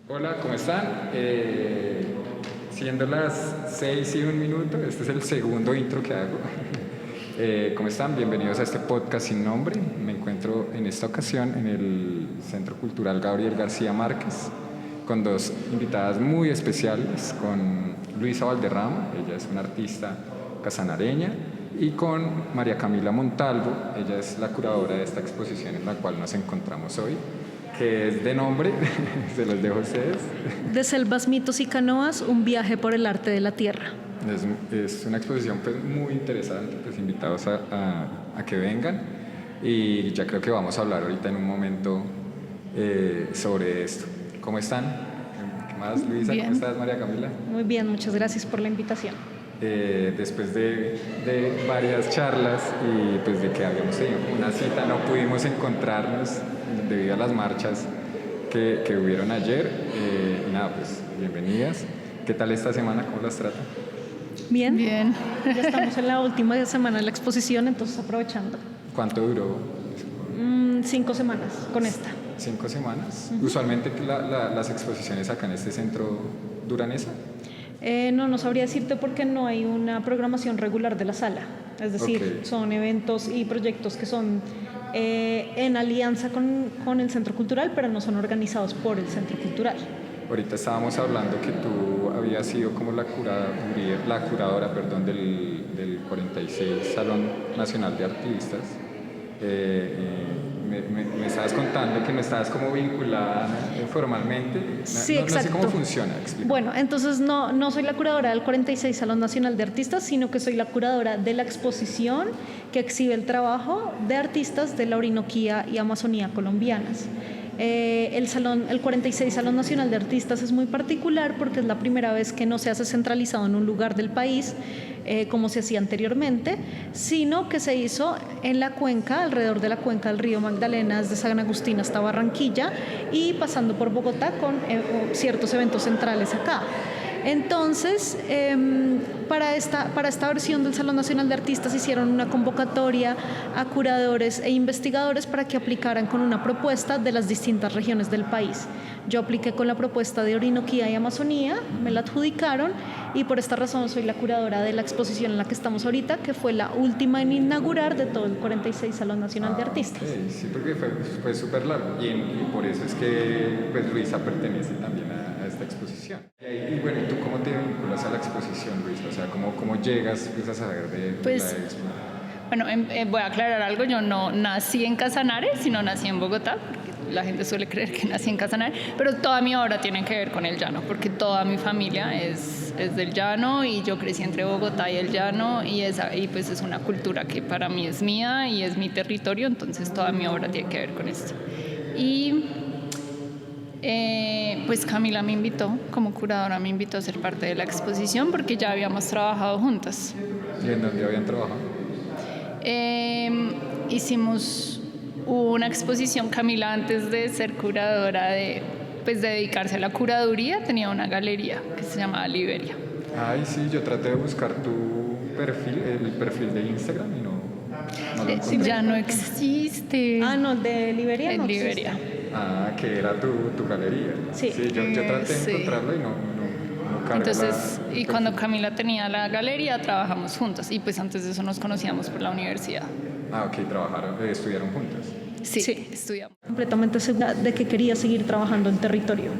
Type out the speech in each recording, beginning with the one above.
Hola, ¿cómo están? Siendo las 6:01, este es el segundo intro que hago. ¿Cómo están? Bienvenidos a este podcast sin nombre. Me encuentro en esta ocasión en el Centro Cultural Gabriel García Márquez con dos invitadas muy especiales, con Luisa Valderrama, ella es una artista casanareña, y con María Camila Montalvo, ella es la curadora de esta exposición en la cual nos encontramos hoy, que es de nombre, se los dejo a ustedes. De selvas, mitos y canoas, un viaje por el arte de la tierra. Es una exposición pues, muy interesante, pues invitados a que vengan, y ya creo que vamos a hablar ahorita en un momento sobre esto. ¿Cómo están? ¿Qué más, Luisa? Bien. ¿Cómo estás, María Camila? Muy bien, muchas gracias por la invitación. Después de varias charlas y pues de que habíamos tenido una cita, no pudimos encontrarnos debido a las marchas que hubieron ayer. Y nada, pues bienvenidas. ¿Qué tal esta semana? ¿Cómo las trata? Bien. Bien. Ya estamos en la última semana de la exposición, entonces aprovechando. ¿Cuánto duró? 5 semanas con esta. 5 semanas. Usualmente las exposiciones acá en este centro duran esa. No sabría decirte porque no hay una programación regular de la sala. Es decir, Okay. Son eventos y proyectos que son en alianza con el Centro Cultural, pero no son organizados por el Centro Cultural. Ahorita estábamos hablando que tú habías sido como la curadora del 46 Salón Nacional de Artistas. Me estabas contando que no estabas como vinculada formalmente. Sí, no exacto. sé cómo funciona. Explica. Bueno, entonces no soy la curadora del 46 Salón Nacional de Artistas, sino que soy la curadora de la exposición que exhibe el trabajo de artistas de la Orinoquía y Amazonía colombianas. El 46 Salón Nacional de Artistas es muy particular porque es la primera vez que no se hace centralizado en un lugar del país, como se hacía anteriormente, sino que se hizo en la cuenca, alrededor de la cuenca del río Magdalena, desde San Agustín hasta Barranquilla y pasando por Bogotá con ciertos eventos centrales acá. Entonces, para esta versión del Salón Nacional de Artistas hicieron una convocatoria a curadores e investigadores para que aplicaran con una propuesta de las distintas regiones del país. Yo apliqué con la propuesta de Orinoquía y Amazonía, me la adjudicaron y por esta razón soy la curadora de la exposición en la que estamos ahorita, que fue la última en inaugurar de todo el 46 Salón Nacional de Artistas. Okay. Sí, porque fue súper largo y por eso es que pues, Luisa pertenece también a esta exposición. Y bueno, ¿tú cómo te vinculas a la exposición, Luisa? O sea, ¿cómo llegas pues, a saber de Pues, la exposición? Bueno, voy a aclarar algo. Yo no nací en Casanare, sino nací en Bogotá. Porque la gente suele creer que nací en Casanare, pero toda mi obra tiene que ver con el llano, porque toda mi familia es del llano y yo crecí entre Bogotá y el llano y pues es una cultura que para mí es mía y es mi territorio, entonces toda mi obra tiene que ver con esto. Y pues Camila me invitó, como curadora me invitó a ser parte de la exposición porque ya habíamos trabajado juntas. ¿Y en dónde habían trabajado? Hicimos una exposición. Camila, antes de ser curadora, de dedicarse a la curaduría, tenía una galería que se llamaba Liberia. Ay, sí, yo traté de buscar tu perfil, el perfil de Instagram y no lo encontré. Ya no existe. No, de Liberia En no Liberia. existe. Que era tu galería. Sí. Yo traté de Sí. encontrarlo y no carga. Entonces, y cuando Camila tenía la galería, trabajamos juntas. Y pues antes de eso nos conocíamos por la universidad. Ok, estudiaron juntas. Sí, estudiamos. Completamente segura de que quería seguir trabajando en territorio.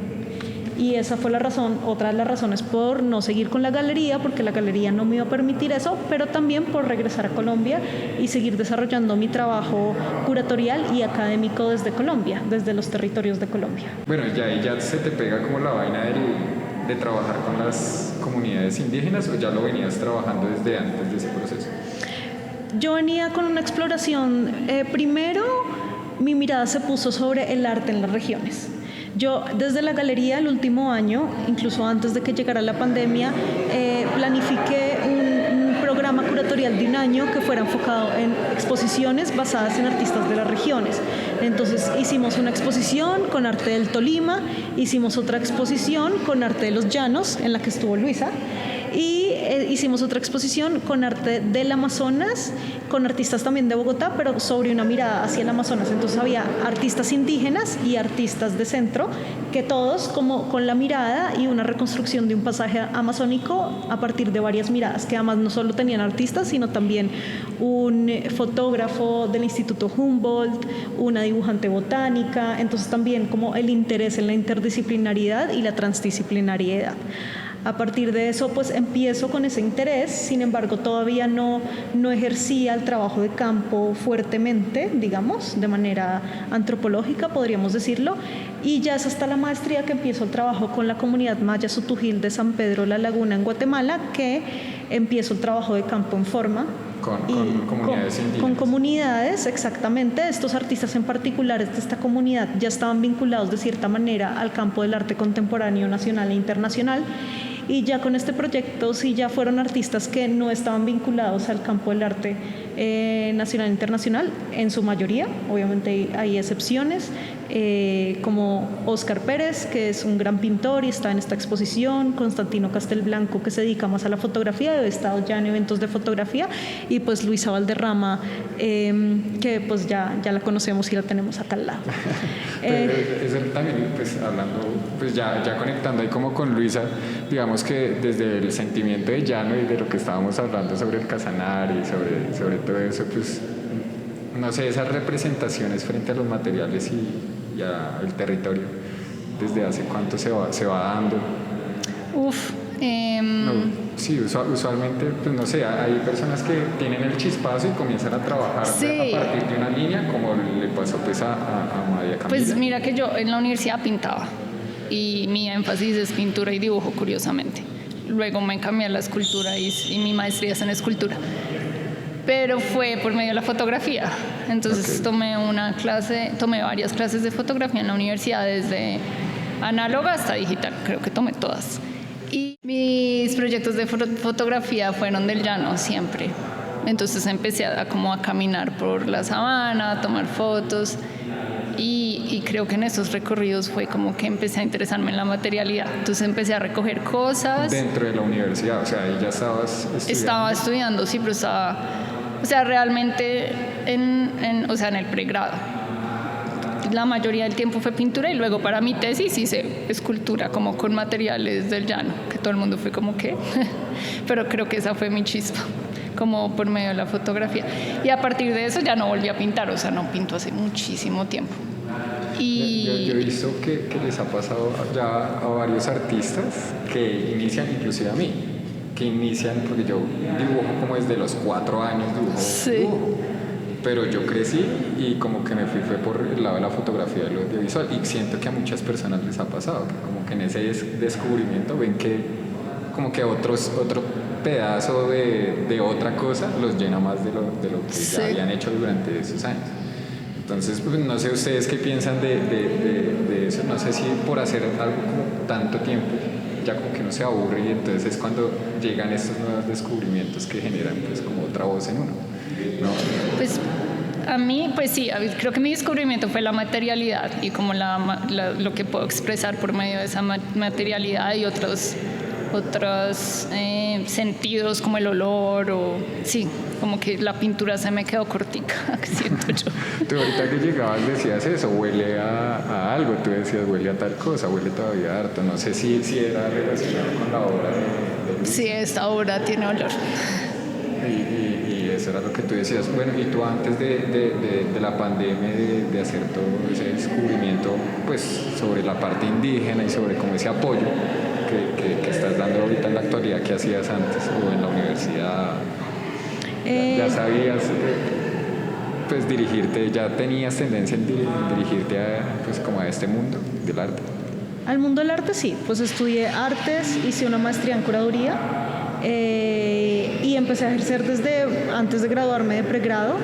Y esa fue la razón, otra de las razones por no seguir con la galería, porque la galería no me iba a permitir eso, pero también por regresar a Colombia y seguir desarrollando mi trabajo curatorial y académico desde Colombia, desde los territorios de Colombia. Bueno, ya se te pega como la vaina de trabajar con las comunidades indígenas, o ya lo venías trabajando desde antes de ese proceso. Yo venía con una exploración, primero mi mirada se puso sobre el arte en las regiones. Yo desde la galería el último año, incluso antes de que llegara la pandemia, planifiqué un programa curatorial de un año que fuera enfocado en exposiciones basadas en artistas de las regiones. Entonces hicimos una exposición con arte del Tolima, hicimos otra exposición con arte de los llanos, en la que estuvo Luisa, Y hicimos otra exposición con arte del Amazonas, con artistas también de Bogotá, pero sobre una mirada hacia el Amazonas. Entonces había artistas indígenas y artistas de centro, que todos como con la mirada y una reconstrucción de un pasaje amazónico a partir de varias miradas, que además no solo tenían artistas, sino también un fotógrafo del Instituto Humboldt, una dibujante botánica. Entonces también como el interés en la interdisciplinariedad y la transdisciplinariedad. A partir de eso, pues empiezo con ese interés, sin embargo, todavía no ejercía el trabajo de campo fuertemente, digamos, de manera antropológica, podríamos decirlo, y ya es hasta la maestría que empiezo el trabajo con la comunidad maya Sotujil de San Pedro La Laguna en Guatemala, que empiezo el trabajo de campo en forma. Con comunidades indígenas. Con comunidades, exactamente. Estos artistas en particular de esta comunidad ya estaban vinculados de cierta manera al campo del arte contemporáneo nacional e internacional, y ya con este proyecto sí ya fueron artistas que no estaban vinculados al campo del arte nacional e internacional, en su mayoría. Obviamente hay excepciones, como Óscar Pérez, que es un gran pintor y está en esta exposición, Constantino Castelblanco, que se dedica más a la fotografía, he estado ya en eventos de fotografía, y pues Luisa Valderrama, que pues ya la conocemos y la tenemos acá al lado. Eso también, pues hablando, pues ya conectando ahí como con Luisa, digamos que desde el sentimiento de llano y de lo que estábamos hablando sobre el Casanare y sobre todo eso, pues no sé, esas representaciones frente a los materiales y al territorio, ¿desde hace cuánto se va dando? No, sí, usualmente, pues no sé, hay personas que tienen el chispazo y comienzan a trabajar sí, a partir de una línea, como le pasó pues a María Camila. Pues mira que yo en la universidad pintaba y mi énfasis es pintura y dibujo, curiosamente. Luego me cambié a la escultura y mi maestría es en escultura, pero fue por medio de la fotografía. Entonces tomé varias clases de fotografía en la universidad, desde análoga hasta digital, creo que tomé todas. Y mis proyectos de fotografía fueron del llano siempre. Entonces empecé a caminar por la sabana, a tomar fotos, y creo que en esos recorridos fue como que empecé a interesarme en la materialidad. Entonces empecé a recoger cosas. Dentro de la universidad, o sea, ahí ya estabas estudiando. Estaba estudiando, sí, pero estaba, o sea, realmente en el pregrado. La mayoría del tiempo fue pintura, y luego para mi tesis hice escultura como con materiales del llano, que todo el mundo fue como que, pero creo que esa fue mi chispa, como por medio de la fotografía. Y a partir de eso ya no volví a pintar, o sea, no pinto hace muchísimo tiempo. Y yo he visto que les ha pasado ya a varios artistas que inician, inclusive a mí, que inician, porque yo dibujo como desde los 4 años, dibujo. Pero yo crecí y como que me fue por el lado de la fotografía y lo audiovisual, y siento que a muchas personas les ha pasado, que como que en ese descubrimiento ven que como que otro pedazo de otra cosa los llena más de lo que ya habían hecho durante esos años. Entonces, pues, no sé ustedes qué piensan de eso, no sé si por hacer algo como tanto tiempo ya como que uno se aburre, y entonces es cuando llegan estos nuevos descubrimientos que generan pues como otra voz en uno, ¿no? Pues a mí, pues sí, creo que mi descubrimiento fue la materialidad y como lo que puedo expresar por medio de esa materialidad y otros sentidos como el olor, o sí, como que la pintura se me quedó cortica, siento yo. Tú ahorita que llegabas decías eso, huele a algo, tú decías huele a tal cosa, huele todavía harto, no sé si era relacionado con la obra de Luis. Sí, esta obra tiene olor. Y eso era lo que tú decías. Bueno, y tú antes de la pandemia, de hacer todo ese descubrimiento pues sobre la parte indígena y sobre como ese apoyo que estás dando ahorita en la actualidad, ¿qué hacías antes o en la universidad? ¿Ya sabías pues dirigirte, ya tenías tendencia en dirigirte pues como a este mundo del arte? Al mundo del arte sí, pues estudié artes, hice una maestría en curaduría, y empecé a ejercer desde antes de graduarme de pregrado.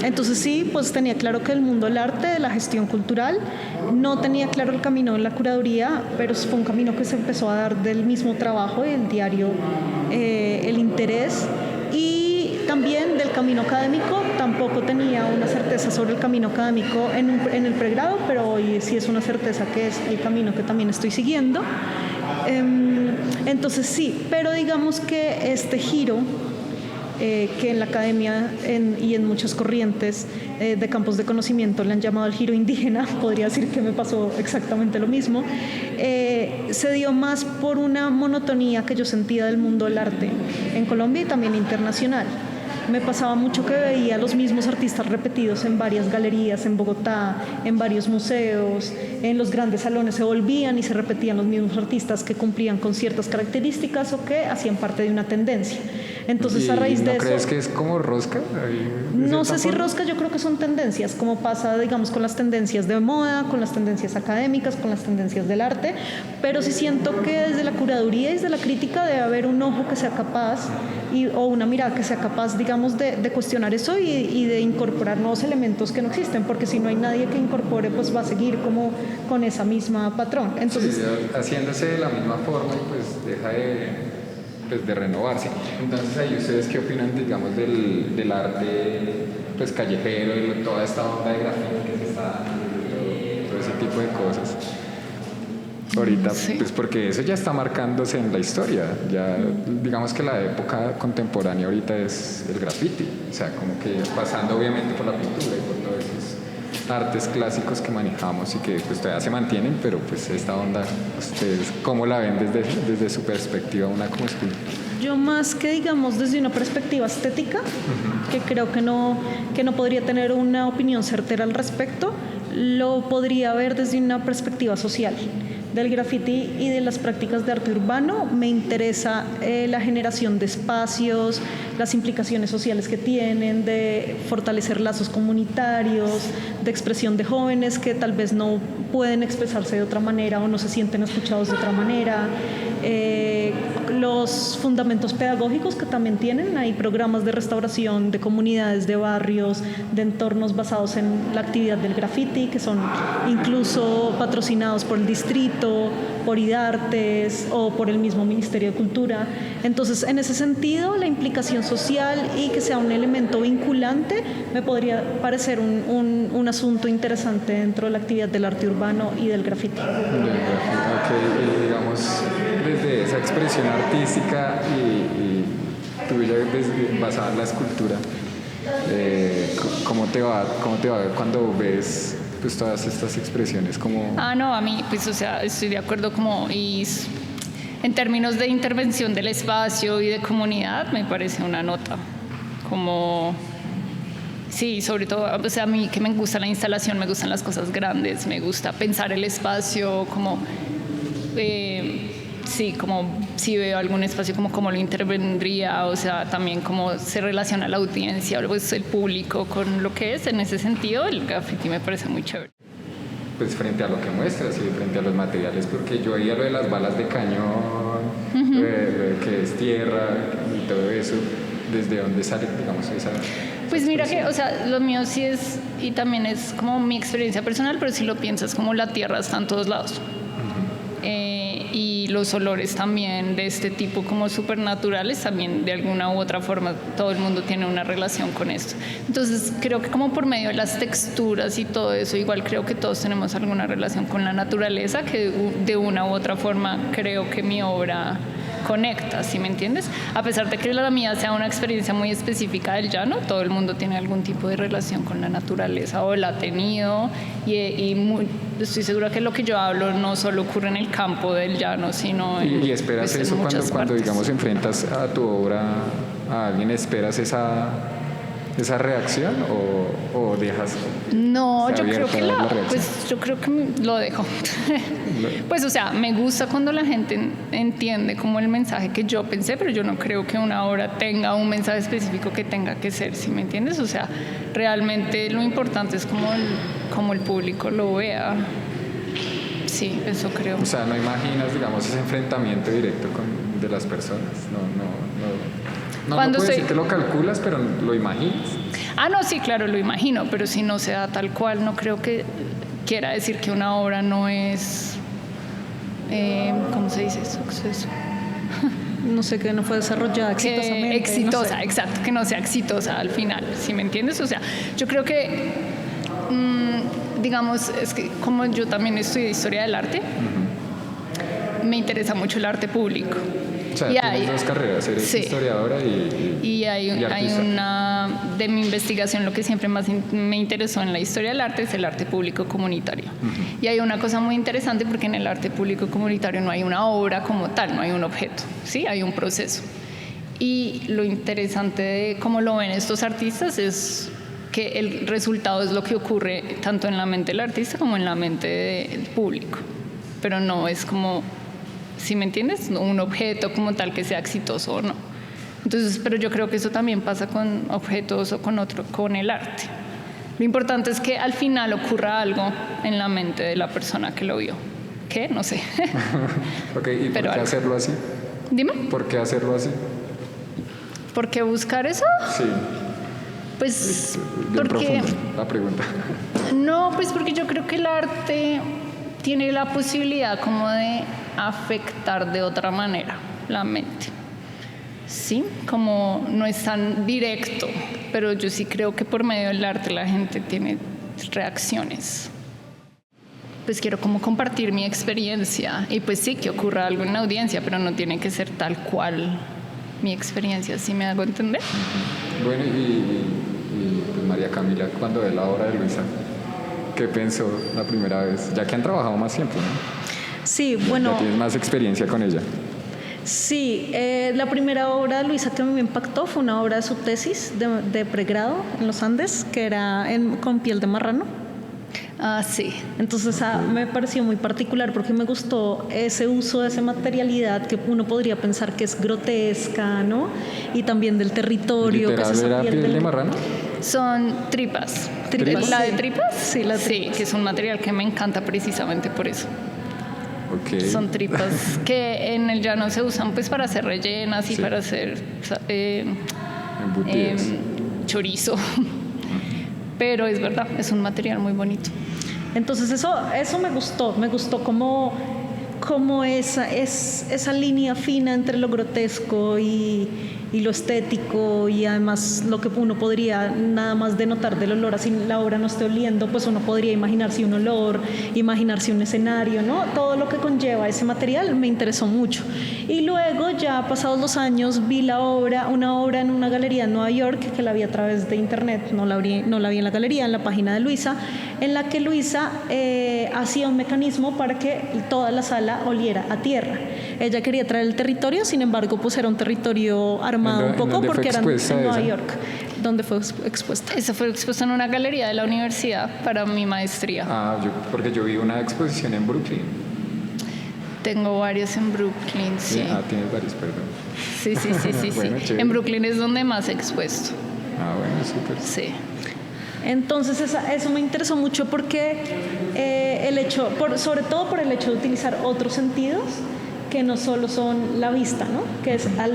Entonces sí, pues tenía claro que el mundo del arte, de la gestión cultural, no tenía claro el camino en la curaduría, pero fue un camino que se empezó a dar del mismo trabajo y el diario, el interés, y también del camino académico. Tampoco tenía una certeza sobre el camino académico en el pregrado, pero hoy sí es una certeza que es el camino que también estoy siguiendo. Entonces sí, pero digamos que este giro que en la academia y en muchas corrientes de campos de conocimiento le han llamado el giro indígena, podría decir que me pasó exactamente lo mismo, se dio más por una monotonía que yo sentía del mundo del arte en Colombia y también internacional. Me pasaba mucho que veía los mismos artistas repetidos en varias galerías, en Bogotá, en varios museos, en los grandes salones se volvían y se repetían los mismos artistas que cumplían con ciertas características o que hacían parte de una tendencia. Entonces, a raíz de eso... ¿No crees que es como rosca? No sé si rosca, yo creo que son tendencias, como pasa, digamos, con las tendencias de moda, con las tendencias académicas, con las tendencias del arte, pero sí siento que desde la curaduría y desde la crítica debe haber un ojo que sea capaz o una mirada que sea capaz, digamos, de cuestionar eso y de incorporar nuevos elementos que no existen, porque si no hay nadie que incorpore, pues va a seguir como con esa misma patrón. Entonces, sí, haciéndose de la misma forma y pues deja de renovarse. Entonces ahí ustedes qué opinan, digamos, del arte pues callejero y toda esta onda de graffiti que se está dando, todo ese tipo de cosas ahorita, sí. Pues porque eso ya está marcándose en la historia, ya digamos que la época contemporánea ahorita es el graffiti, o sea, como que pasando obviamente por la pintura y por todos esos artes clásicos que manejamos y que pues todavía se mantienen, pero pues esta onda, ¿ustedes cómo la ven desde su perspectiva, una como escultora? yo más que digamos desde una perspectiva estética, que creo que no podría tener una opinión certera al respecto, lo podría ver desde una perspectiva social. Del graffiti y de las prácticas de arte urbano me interesa la generación de espacios, las implicaciones sociales que tienen, de fortalecer lazos comunitarios, de expresión de jóvenes que tal vez no pueden expresarse de otra manera o no se sienten escuchados de otra manera, los fundamentos pedagógicos que también tienen, hay programas de restauración de comunidades, de barrios, de entornos basados en la actividad del graffiti, que son incluso patrocinados por el distrito, por IDARTES o por el mismo Ministerio de Cultura. Entonces, en ese sentido, la implicación social y que sea un elemento vinculante me podría parecer un asunto interesante dentro de la actividad del arte urbano y del graffiti. Okay, digamos, desde esa expresión artística y tuya basada en la escultura, ¿cómo te va cuando ves pues todas estas expresiones? Como... No, a mí, pues, o sea, estoy de acuerdo en términos de intervención del espacio y de comunidad, me parece una nota, como... Sí, sobre todo, o sea, a mí que me gusta la instalación, me gustan las cosas grandes, me gusta pensar el espacio, como... sí, como si veo algún espacio, como cómo lo intervendría, o sea, también cómo se relaciona la audiencia o pues, el público con lo que es. En ese sentido, el graffiti me parece muy chévere. Pues frente a lo que muestras y frente a los materiales, porque yo veía lo de las balas de cañón, que es tierra y todo eso, ¿desde dónde sale, digamos, esa? Pues mira que, o sea, lo mío sí es, y también es como mi experiencia personal, pero si lo piensas, como la tierra está en todos lados. Y los olores también de este tipo como supernaturales, también de alguna u otra forma todo el mundo tiene una relación con esto. Entonces creo que como por medio de las texturas y todo eso, igual creo que todos tenemos alguna relación con la naturaleza que de una u otra forma creo que mi obra conecta, ¿sí me entiendes? A pesar de que la mía sea una experiencia muy específica del llano, todo el mundo tiene algún tipo de relación con la naturaleza o la ha tenido y estoy segura que lo que yo hablo no solo ocurre en el campo del llano, sino en... ¿Y esperas pues, eso en cuando digamos enfrentas a tu obra a alguien? ¿Esperas esa reacción o dejas? No, yo creo que yo creo que lo dejo. Pues, o sea, me gusta cuando la gente entiende como el mensaje que yo pensé, pero yo no creo que una obra tenga un mensaje específico que tenga que ser, ¿sí me entiendes? O sea, realmente lo importante es como el público lo vea. Sí, eso creo. O sea, ¿no imaginas, digamos, ese enfrentamiento directo de las personas? No puedes decir que lo calculas, pero lo imaginas. No, sí, claro, lo imagino, pero si no se da tal cual, no creo que quiera decir que una obra no es... ¿cómo se dice eso? No sé, que no fue desarrollada exitosamente. Exitosa, no sé. Exacto, que no sea exitosa al final, ¿sí me entiendes? O sea, yo creo que, digamos, es que como yo también estudié historia del arte, me interesa mucho el arte público. O sea, Y tienes dos carreras, eres sí. historiadora Y hay artista. una de mi investigación, lo que siempre más me interesó en la historia del arte es el arte público comunitario. Y hay una cosa muy interesante porque en el arte público comunitario no hay una obra como tal, no hay un objeto, ¿sí? Hay un proceso. Y lo interesante de cómo lo ven estos artistas es que el resultado es lo que ocurre tanto en la mente del artista como en la mente del público. Pero no es como, ¿sí me entiendes? Un objeto como tal que sea exitoso o no. Entonces, pero yo creo que eso también pasa con objetos o con el arte. Lo importante es que al final ocurra algo en la mente de la persona que lo vio. ¿Qué? No sé. Ok, ¿y por qué hacerlo así? Dime. ¿Por qué hacerlo así? ¿Por qué buscar eso? Sí. Pues Bien porque... profunda la pregunta. No, pues porque yo creo que el arte tiene la posibilidad como de afectar de otra manera la mente. Sí, como no es tan directo, pero yo sí creo que por medio del arte la gente tiene reacciones. Pues quiero como compartir mi experiencia y pues sí, que ocurra algo en la audiencia, pero no tiene que ser tal cual mi experiencia, ¿sí me hago entender? Bueno, pues María Camila, cuando ve la obra de Luisa, ¿qué pensó la primera vez? Ya que han trabajado más tiempo, ¿no? Sí, bueno, Ya tienes más experiencia con ella. sí, la primera obra de Luisa que me impactó fue una obra de su tesis de pregrado en los Andes, que era con piel de marrano. Ah, sí. Entonces me pareció muy particular porque me gustó ese uso de esa materialidad que uno podría pensar que es grotesca, ¿no? Y también del territorio. ¿Literal que es esa era piel de marrano? Son tripas. ¿Tripas? ¿La de Sí. tripas? Sí, la de tripas. Sí, que es un material que me encanta precisamente por eso. Okay. Son tripas que en el llano se usan pues para hacer rellenas y Sí. para hacer Embutidos. Chorizo. Pero es verdad, es un material muy bonito. Entonces eso me gustó como esa línea fina entre lo grotesco y lo estético, y además lo que uno podría nada más denotar del olor, así la obra no esté oliendo, pues uno podría imaginarse un olor, imaginarse un escenario, ¿no? Todo lo que conlleva ese material me interesó mucho. Y luego, ya pasados los años, vi una obra en una galería en Nueva York, que la vi a través de internet, no la vi en la galería, en la página de Luisa, en la que Luisa hacía un mecanismo para que toda la sala oliera a tierra. Ella quería traer el territorio, sin embargo, pues era un territorio armado un poco porque era en Nueva York, donde fue expuesta. Eso fue expuesto en una galería de la universidad para mi maestría. Porque yo vi una exposición en Brooklyn. Tengo varios en Brooklyn, sí. Tienes varios, perdón. Sí. Bueno, sí. En Brooklyn es donde más he expuesto. Bueno, súper. Sí. Entonces eso me interesó mucho porque sobre todo por el hecho de utilizar otros sentidos que no solo son la vista, ¿no? Que es a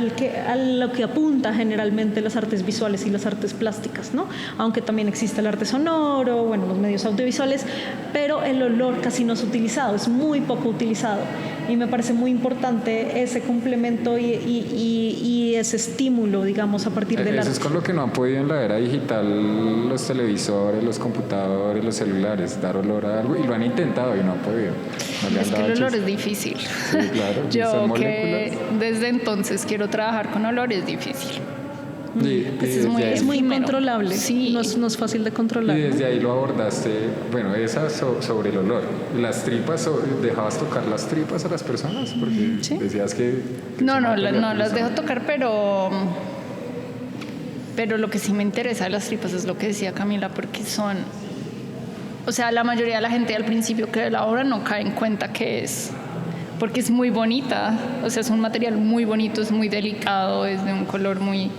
lo que apunta generalmente las artes visuales y las artes plásticas, ¿no? Aunque también existe el arte sonoro, bueno, los medios audiovisuales, pero el olor casi no es utilizado, es muy poco utilizado, y me parece muy importante ese complemento y ese estímulo, digamos, a partir del arte. Eso es con lo que no han podido en la era digital los televisores, los computadores, los celulares, dar olor a algo, y lo han intentado y no han podido. Es que el olor es difícil. Sí, claro. Yo que desde entonces quiero trabajar con olor es difícil. Es muy incontrolable, sí. no es fácil de controlar. Y desde ahí lo abordaste, bueno, sobre el olor. Las tripas, ¿dejabas tocar las tripas a las personas? Porque ¿sí? Decías que no las dejo tocar, pero lo que sí me interesa de las tripas es lo que decía Camila, porque son... O sea, la mayoría de la gente al principio que ve la obra no cae en cuenta qué es, porque es muy bonita, o sea, es un material muy bonito, es muy delicado, es de un color muy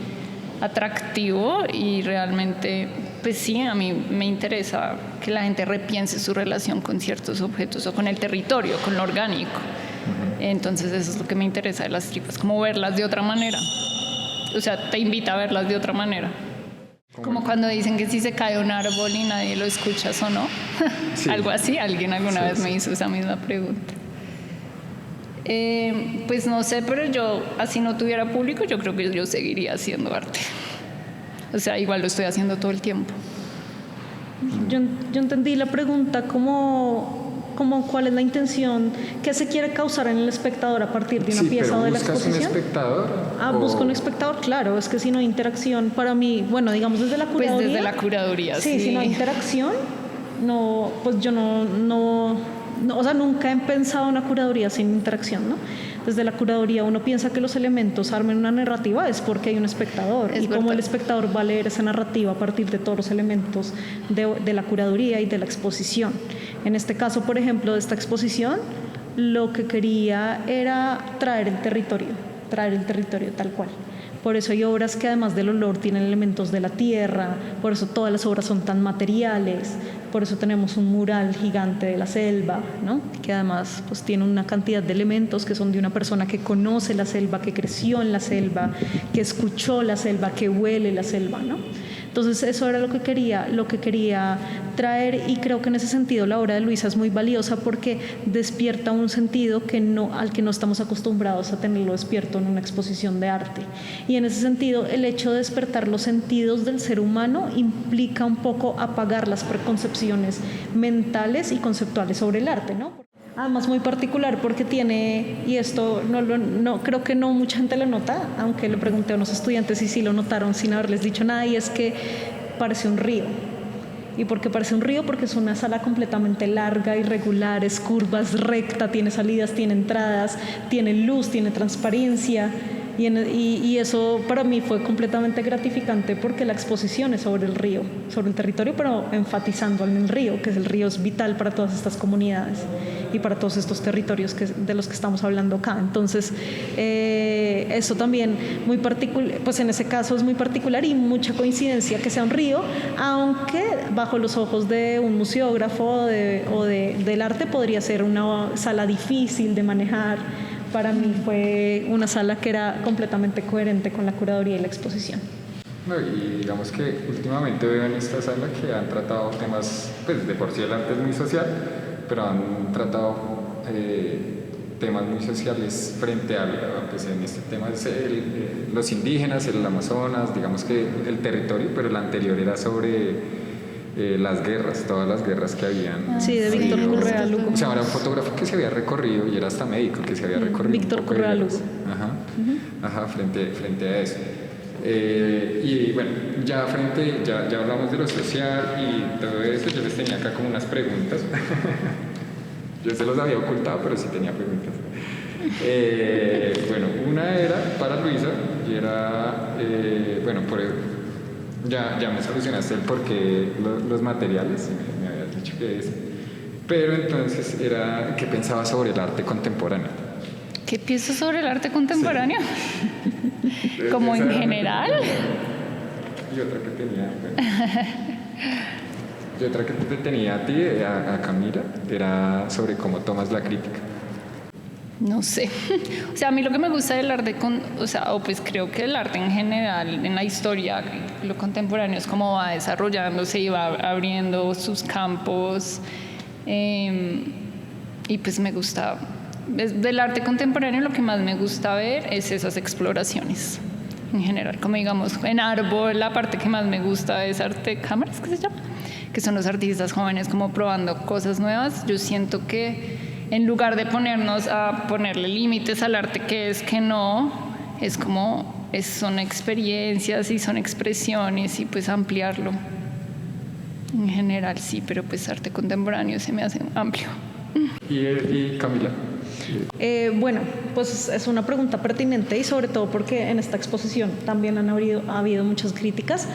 atractivo, y realmente, pues sí, a mí me interesa que la gente repiense su relación con ciertos objetos o con el territorio, con lo orgánico. Entonces eso es lo que me interesa de las tripas, como verlas de otra manera. O sea, te invita a verlas de otra manera. Como cuando dicen que si se cae un árbol y nadie lo escucha, ¿o no? Sí. Algo así, alguien alguna vez me hizo esa misma pregunta. Pues no sé, pero yo, así no tuviera público, yo creo que yo seguiría haciendo arte. O sea, igual lo estoy haciendo todo el tiempo. Yo entendí la pregunta como como cuál es la intención, qué se quiere causar en el espectador a partir de una pieza o de la exposición. ¿Buscas un espectador? Busco un espectador, claro, es que si no hay interacción, para mí, bueno, digamos desde la curaduría. Pues desde la curaduría, sí. Si no hay interacción, no, pues yo no, o sea, nunca he pensado una curaduría sin interacción, ¿no? Desde la curaduría uno piensa que los elementos armen una narrativa es porque hay un espectador y cómo el espectador va a leer esa narrativa a partir de todos los elementos de la curaduría y de la exposición. En este caso, por ejemplo, de esta exposición, lo que quería era traer el territorio tal cual. Por eso hay obras que además del olor tienen elementos de la tierra, por eso todas las obras son tan materiales, por eso tenemos un mural gigante de la selva, ¿no? Que además pues, tiene una cantidad de elementos que son de una persona que conoce la selva, que creció en la selva, que escuchó la selva, que huele la selva, ¿no? Entonces eso era lo que quería traer y creo que en ese sentido la obra de Luisa es muy valiosa porque despierta un sentido al que no estamos acostumbrados a tenerlo despierto en una exposición de arte. Y en ese sentido el hecho de despertar los sentidos del ser humano implica un poco apagar las preconcepciones mentales y conceptuales sobre el arte, ¿no? Además muy particular porque tiene, y esto no creo que no mucha gente lo nota, aunque le pregunté a unos estudiantes y sí lo notaron sin haberles dicho nada, y es que parece un río. ¿Y por qué parece un río? Porque es una sala completamente larga, irregular, es curva, es recta, tiene salidas, tiene entradas, tiene luz, tiene transparencia. Y eso para mí fue completamente gratificante porque la exposición es sobre el río, sobre el territorio, pero enfatizando en el río, que el río es vital para todas estas comunidades y para todos estos territorios de los que estamos hablando acá. Entonces, eso también muy particular, pues en ese caso es muy particular y mucha coincidencia que sea un río, aunque bajo los ojos de un museógrafo del arte podría ser una sala difícil de manejar. Para mí fue una sala que era completamente coherente con la curaduría y la exposición. No, y digamos que últimamente veo en esta sala que han tratado temas, pues de por sí el arte es muy social, pero han tratado temas muy sociales frente a, pues en este tema es los indígenas, el Amazonas, digamos que el territorio, pero el anterior era sobre las guerras, todas las guerras que habían. Sí, de Víctor Correa Lugo. O sea, era un fotógrafo que se había recorrido y era hasta médico que se había recorrido. Víctor Correa Lugo. Ajá, frente a eso. Y bueno, ya hablamos de lo social y todo eso. Yo les tenía acá como unas preguntas. Yo se los había ocultado, pero sí tenía preguntas. Bueno, una era para Luisa y era, bueno, ya me solucionaste el porqué los materiales, me habías dicho que es. Pero entonces era, ¿qué pensabas sobre el arte contemporáneo? ¿Qué pienso sobre el arte contemporáneo? Sí. ¿Como en general? Y otra que tenía, y otra que te tenía a ti, a Camila, era sobre cómo tomas la crítica. No sé. O sea, a mí lo que me gusta del arte, pues creo que el arte en general, en la historia, lo contemporáneo es cómo va desarrollándose y va abriendo sus campos. Y pues me gusta, del arte contemporáneo lo que más me gusta ver es esas exploraciones. En general, como digamos, en Árbol, la parte que más me gusta es arte cámaras, ¿qué se llama? Que son los artistas jóvenes como probando cosas nuevas. Yo siento que en lugar de ponernos a ponerle límites al arte que es, que no, es como, son experiencias y son expresiones y pues ampliarlo. En general sí, pero pues arte contemporáneo se me hace amplio. ¿Y Camila? Bueno, pues es una pregunta pertinente y sobre todo porque en esta exposición también ha habido muchas críticas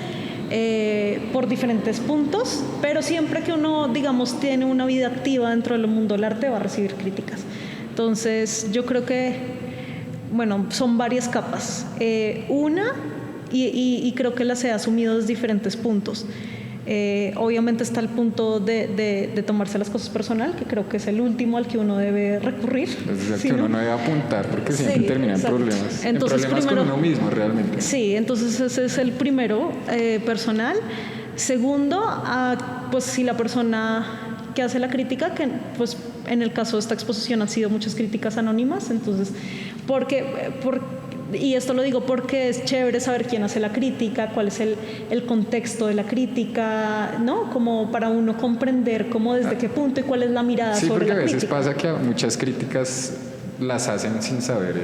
por diferentes puntos, pero siempre que uno, digamos, tiene una vida activa dentro del mundo del arte va a recibir críticas. Entonces yo creo que, bueno, son varias capas. Una, y creo que las he asumido desde diferentes puntos. Obviamente está el punto de tomarse las cosas personal, que creo que es el último al que uno debe recurrir. Es el que uno no debe apuntar porque siempre termina en problemas. Entonces, en problemas primero, con uno mismo realmente. Sí, entonces ese es el primero, personal. Segundo, pues si la persona que hace la crítica, que pues en el caso de esta exposición han sido muchas críticas anónimas, entonces, porque y esto lo digo porque es chévere saber quién hace la crítica, cuál es el contexto de la crítica, ¿no? Como para uno comprender cómo desde qué punto y cuál es la mirada sobre la crítica. Sí, porque a veces pasa que muchas críticas las hacen sin saber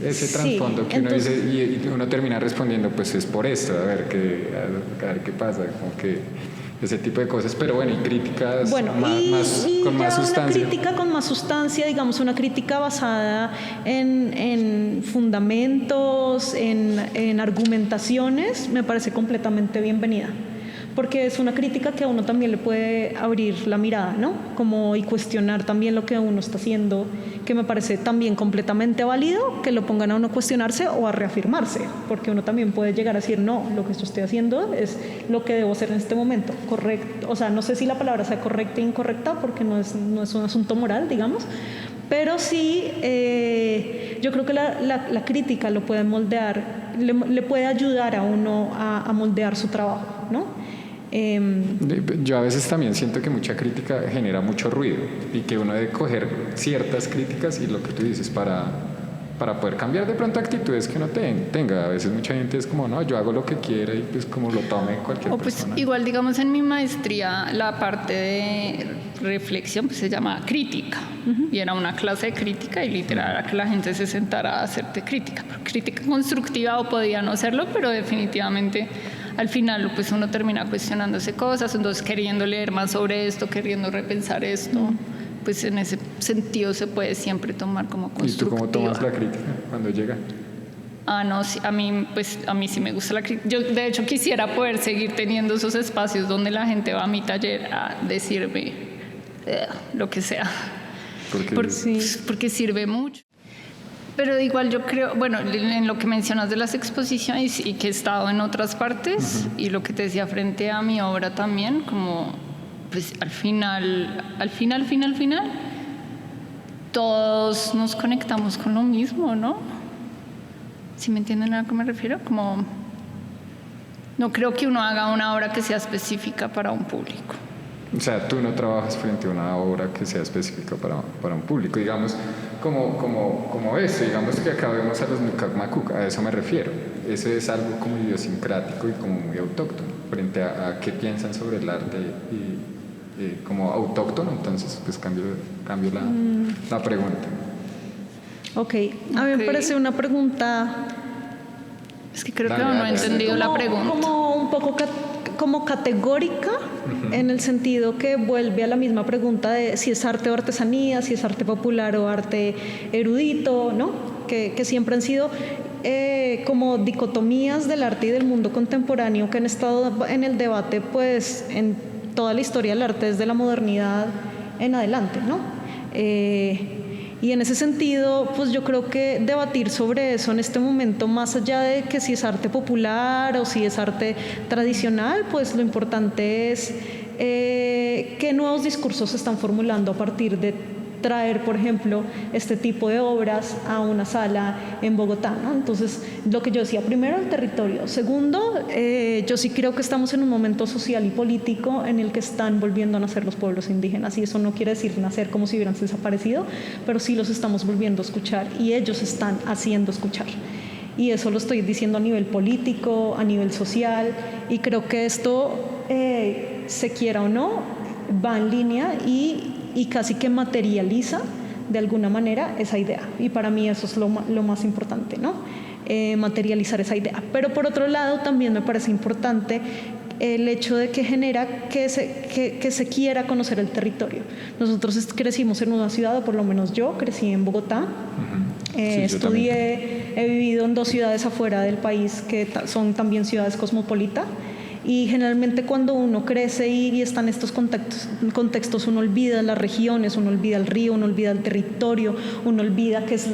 ese trasfondo que uno dice, y uno termina respondiendo, pues es por esto, a ver qué pasa, como que ese tipo de cosas, pero bueno, y críticas con más sustancia. Una crítica con más sustancia, digamos, una crítica basada en fundamentos, en argumentaciones, me parece completamente bienvenida. Porque es una crítica que a uno también le puede abrir la mirada, ¿no? Como y cuestionar también lo que uno está haciendo, que me parece también completamente válido que lo pongan a uno a cuestionarse o a reafirmarse, porque uno también puede llegar a decir, no, lo que yo estoy haciendo es lo que debo hacer en este momento, correcto. O sea, no sé si la palabra sea correcta e incorrecta, porque no es un asunto moral, digamos, pero sí, yo creo que la crítica lo puede moldear, le puede ayudar a uno a moldear su trabajo, ¿no? Yo a veces también siento que mucha crítica genera mucho ruido y que uno debe coger ciertas críticas y lo que tú dices para poder cambiar de pronto actitudes que uno tenga. A veces mucha gente es como, no, yo hago lo que quiera y pues como lo tome cualquier persona. Igual, digamos, en mi maestría la parte de reflexión pues se llama crítica, y era una clase de crítica y literal era que la gente se sentara a hacerte crítica constructiva, o podía no serlo, pero definitivamente al final pues uno termina cuestionándose cosas, entonces queriendo leer más sobre esto, queriendo repensar esto, pues en ese sentido se puede siempre tomar como constructiva. ¿Y tú cómo tomas la crítica cuando llega? No, sí, a mí sí me gusta la crítica. Yo de hecho quisiera poder seguir teniendo esos espacios donde la gente va a mi taller a decirme lo que sea, porque sirve mucho. Pero igual yo creo, bueno, en lo que mencionas de las exposiciones y que he estado en otras partes, y lo que te decía frente a mi obra también, como pues al final, todos nos conectamos con lo mismo, ¿no? ¿Sí me entienden a lo que me refiero? Como no creo que uno haga una obra que sea específica para un público. O sea, tú no trabajas frente a una obra que sea específica para un público, digamos, como eso, digamos que acá vemos a los Nukak Makuk, a eso me refiero. Eso es algo como idiosincrático y como muy autóctono, frente a qué piensan sobre el arte y como autóctono, entonces pues cambio la pregunta. Ok, a mí me parece una pregunta... Es que creo que no he entendido la pregunta. Como un poco como categórica, en el sentido que vuelve a la misma pregunta de si es arte o artesanía, si es arte popular o arte erudito, ¿no? Que siempre han sido como dicotomías del arte y del mundo contemporáneo que han estado en el debate pues en toda la historia del arte desde la modernidad en adelante, ¿no? Y en ese sentido, pues yo creo que debatir sobre eso en este momento, más allá de que si es arte popular o si es arte tradicional, pues lo importante es qué nuevos discursos se están formulando a partir de traer, por ejemplo, este tipo de obras a una sala en Bogotá, ¿no? Entonces, lo que yo decía, primero, el territorio. Segundo, yo sí creo que estamos en un momento social y político en el que están volviendo a nacer los pueblos indígenas, y eso no quiere decir nacer como si hubieran desaparecido, pero sí los estamos volviendo a escuchar y ellos están haciendo escuchar. Y eso lo estoy diciendo a nivel político, a nivel social, y creo que esto, se quiera o no, va en línea y casi que materializa de alguna manera esa idea. Y para mí eso es lo más importante, ¿no? Materializar esa idea. Pero por otro lado también me parece importante el hecho de que genera que se quiera conocer el territorio. Nosotros crecimos en una ciudad, o por lo menos yo crecí en Bogotá. Estudié, he vivido en 2 ciudades afuera del país que son también ciudades cosmopolitas. Y generalmente cuando uno crece y está en estos contextos, uno olvida las regiones, uno olvida el río, uno olvida el territorio, uno olvida que es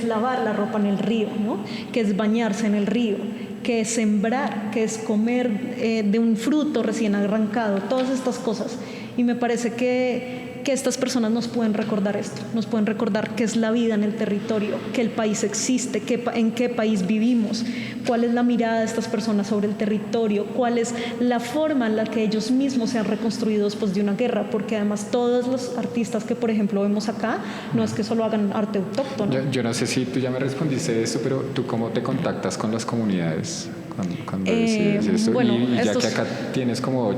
lavar la ropa en el río, ¿no? Que es bañarse en el río, que es sembrar, que es comer de un fruto recién arrancado, todas estas cosas. Y me parece que que estas personas nos pueden recordar esto, nos pueden recordar qué es la vida en el territorio, que el país existe, en qué país vivimos, cuál es la mirada de estas personas sobre el territorio, cuál es la forma en la que ellos mismos se han reconstruido después de una guerra, porque además todos los artistas que por ejemplo vemos acá, no es que solo hagan arte autóctono. Yo no sé si tú ya me respondiste esto, pero ¿tú cómo te contactas con las comunidades cuando decides esto? Bueno, y ya que acá tienes como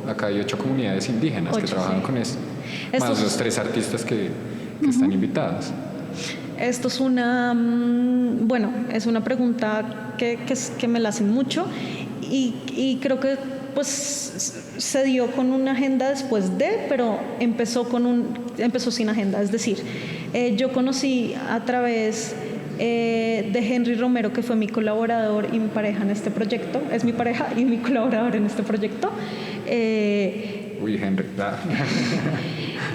acá hay 8 comunidades indígenas que trabajan con esto, más los 3 artistas que están invitados. Esto es es una pregunta que me la hacen mucho y creo que pues se dio con una agenda después pero empezó sin agenda. Es decir, yo conocí a través de Henry Romero, que fue mi colaborador y mi pareja en este proyecto. Es mi pareja y mi colaborador en este proyecto. Henry.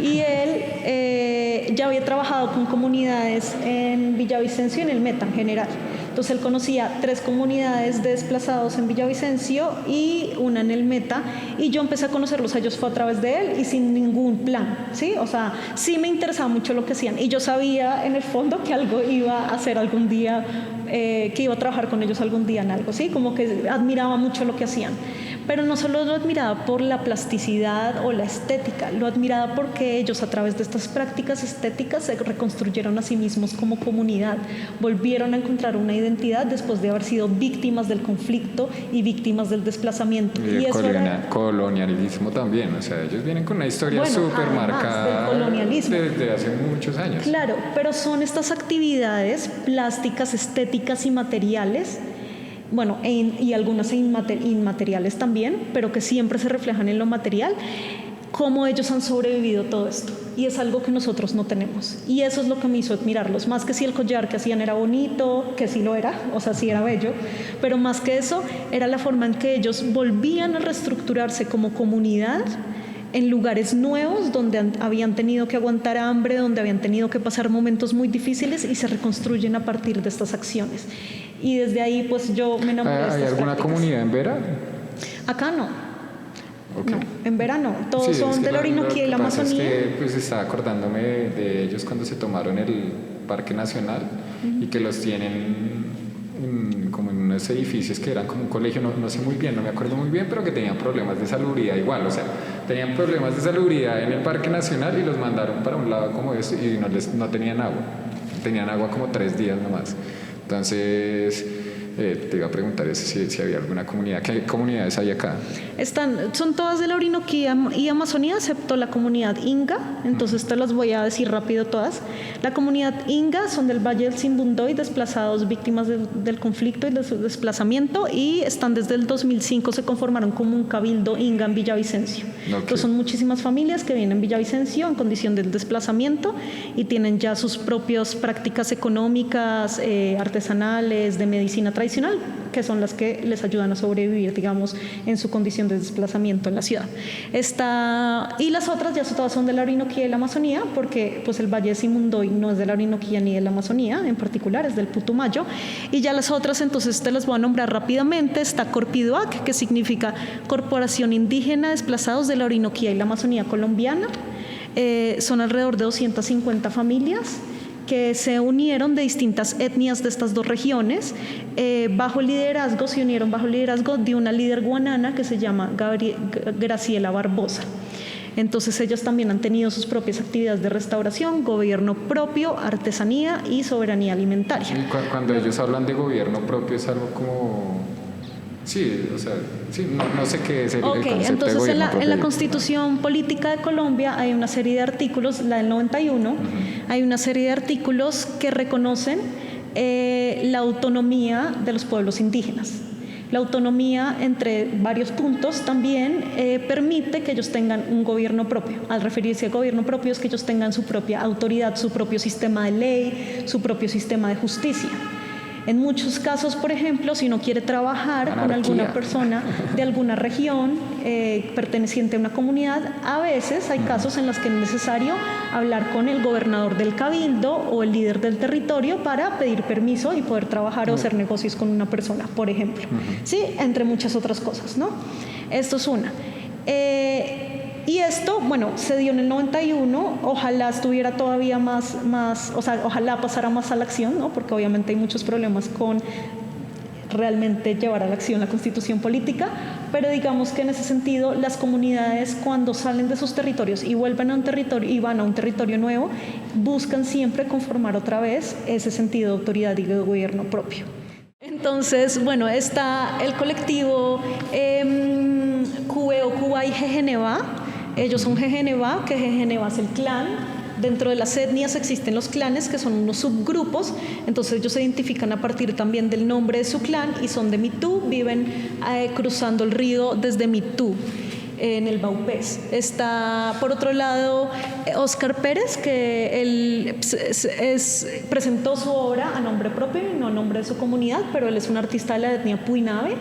Y él ya había trabajado con comunidades en Villavicencio y en el Meta en general. Entonces él conocía 3 comunidades de desplazados en Villavicencio y una en el Meta, y yo empecé a conocerlos a ellos fue a través de él y sin ningún plan, ¿sí? O sea, sí me interesaba mucho lo que hacían y yo sabía en el fondo que algo iba a hacer algún día, que iba a trabajar con ellos algún día en algo, ¿sí? Como que admiraba mucho lo que hacían. Pero no solo lo admiraba por la plasticidad o la estética, lo admiraba porque ellos a través de estas prácticas estéticas se reconstruyeron a sí mismos como comunidad, volvieron a encontrar una identidad después de haber sido víctimas del conflicto y víctimas del desplazamiento. Y el colonialismo también, o sea, ellos vienen con una historia súper marcada desde hace muchos años. Claro, pero son estas actividades plásticas, estéticas y materiales, y algunas inmateriales también, pero que siempre se reflejan en lo material, cómo ellos han sobrevivido todo esto. Y es algo que nosotros no tenemos. Y eso es lo que me hizo admirarlos. Más que si el collar que hacían era bonito, que sí lo era, o sea, sí era bello, pero más que eso, era la forma en que ellos volvían a reestructurarse como comunidad en lugares nuevos donde habían tenido que aguantar hambre, donde habían tenido que pasar momentos muy difíciles y se reconstruyen a partir de estas acciones. Y desde ahí pues yo me enamoré de estas ¿Hay alguna prácticas. Comunidad en Vera? Acá no. Okay. No, en Vera no. Todos son de la Orinoquía y la Amazonía. Es que, pues estaba acordándome de ellos cuando se tomaron el Parque Nacional y que los tienen como en unos edificios que eran como un colegio, no sé muy bien, no me acuerdo muy bien, pero que tenían problemas de salubridad igual, o sea, tenían problemas de salubridad en el Parque Nacional y los mandaron para un lado como eso y no tenían agua como 3 días nomás. Entonces te iba a preguntar si había alguna comunidad. ¿Qué comunidades hay acá? Son todas de la Orinoquía y Amazonía, excepto la comunidad Inga. Entonces te las voy a decir rápido todas. La comunidad Inga son del Valle del Sibundoy, desplazados, víctimas del conflicto y del desplazamiento, y están desde el 2005, se conformaron como un cabildo Inga en Villavicencio. Okay. Entonces son muchísimas familias que vienen en Villavicencio en condición del desplazamiento y tienen ya sus propias prácticas económicas, artesanales, de medicina tradicional, que son las que les ayudan a sobrevivir, digamos, en su condición de desplazamiento en la ciudad. Y las otras ya todas son de la Orinoquía y la Amazonía, porque pues el Valle de Sibundoy no es de la Orinoquía ni de la Amazonía, en particular es del Putumayo. Y ya las otras, entonces te las voy a nombrar rápidamente. Está Corpiduac, que significa Corporación Indígena Desplazados de la Orinoquía y la Amazonía Colombiana. Son alrededor de 250 familias que se unieron de distintas etnias de estas 2 regiones, se unieron bajo el liderazgo de una líder guanana que se llama Graciela Barbosa. Entonces ellos también han tenido sus propias actividades de restauración, gobierno propio, artesanía y soberanía alimentaria. Y cuando ellos hablan de gobierno propio es algo como... Sí, o sea, sí, no sé qué es el concepto entonces de gobierno propio. En la Constitución Política de Colombia hay una serie de artículos, la del 91, hay una serie de artículos que reconocen la autonomía de los pueblos indígenas. La autonomía, entre varios puntos, también permite que ellos tengan un gobierno propio. Al referirse a gobierno propio es que ellos tengan su propia autoridad, su propio sistema de ley, su propio sistema de justicia. En muchos casos, por ejemplo, si uno quiere trabajar con alguna persona de alguna región perteneciente a una comunidad, a veces hay casos en los que es necesario hablar con el gobernador del cabildo o el líder del territorio para pedir permiso y poder trabajar o hacer negocios con una persona, por ejemplo. ¿Sí? Entre muchas otras cosas, ¿no? Esto es una. Y esto, bueno, se dio en el 91, ojalá estuviera todavía más, o sea, ojalá pasara más a la acción, ¿no? Porque obviamente hay muchos problemas con realmente llevar a la acción la constitución política, pero digamos que en ese sentido las comunidades cuando salen de sus territorios y vuelven a un territorio y van a un territorio nuevo, buscan siempre conformar otra vez ese sentido de autoridad y de gobierno propio. Entonces, bueno, está el colectivo Cubeo, Cuba y Jejeneva. Ellos son Jejeneva, que Jejeneva es el clan. Dentro de las etnias existen los clanes, que son unos subgrupos, entonces ellos se identifican a partir también del nombre de su clan y son de Mitú, viven cruzando el río desde Mitú, en el Baupés. Está, por otro lado, Óscar Pérez, que él presentó su obra a nombre propio y no a nombre de su comunidad, pero él es un artista de la etnia Puinave,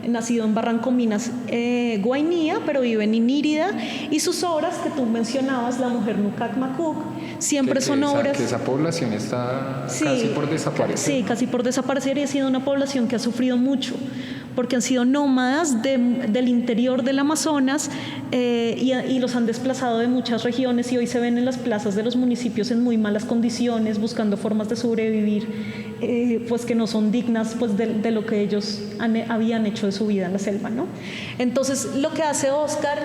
nacido en Barranco Minas, Guainía, pero vive en Inírida, y sus obras que tú mencionabas, La mujer Nucac Macuc, siempre son obras... Que esa población está casi por desaparecer. Sí, casi por desaparecer, y ha sido una población que ha sufrido mucho, porque han sido nómadas del interior del Amazonas y los han desplazado de muchas regiones, y hoy se ven en las plazas de los municipios en muy malas condiciones, buscando formas de sobrevivir, pues que no son dignas pues de lo que ellos habían hecho de su vida en la selva, ¿no? Entonces, lo que hace Óscar,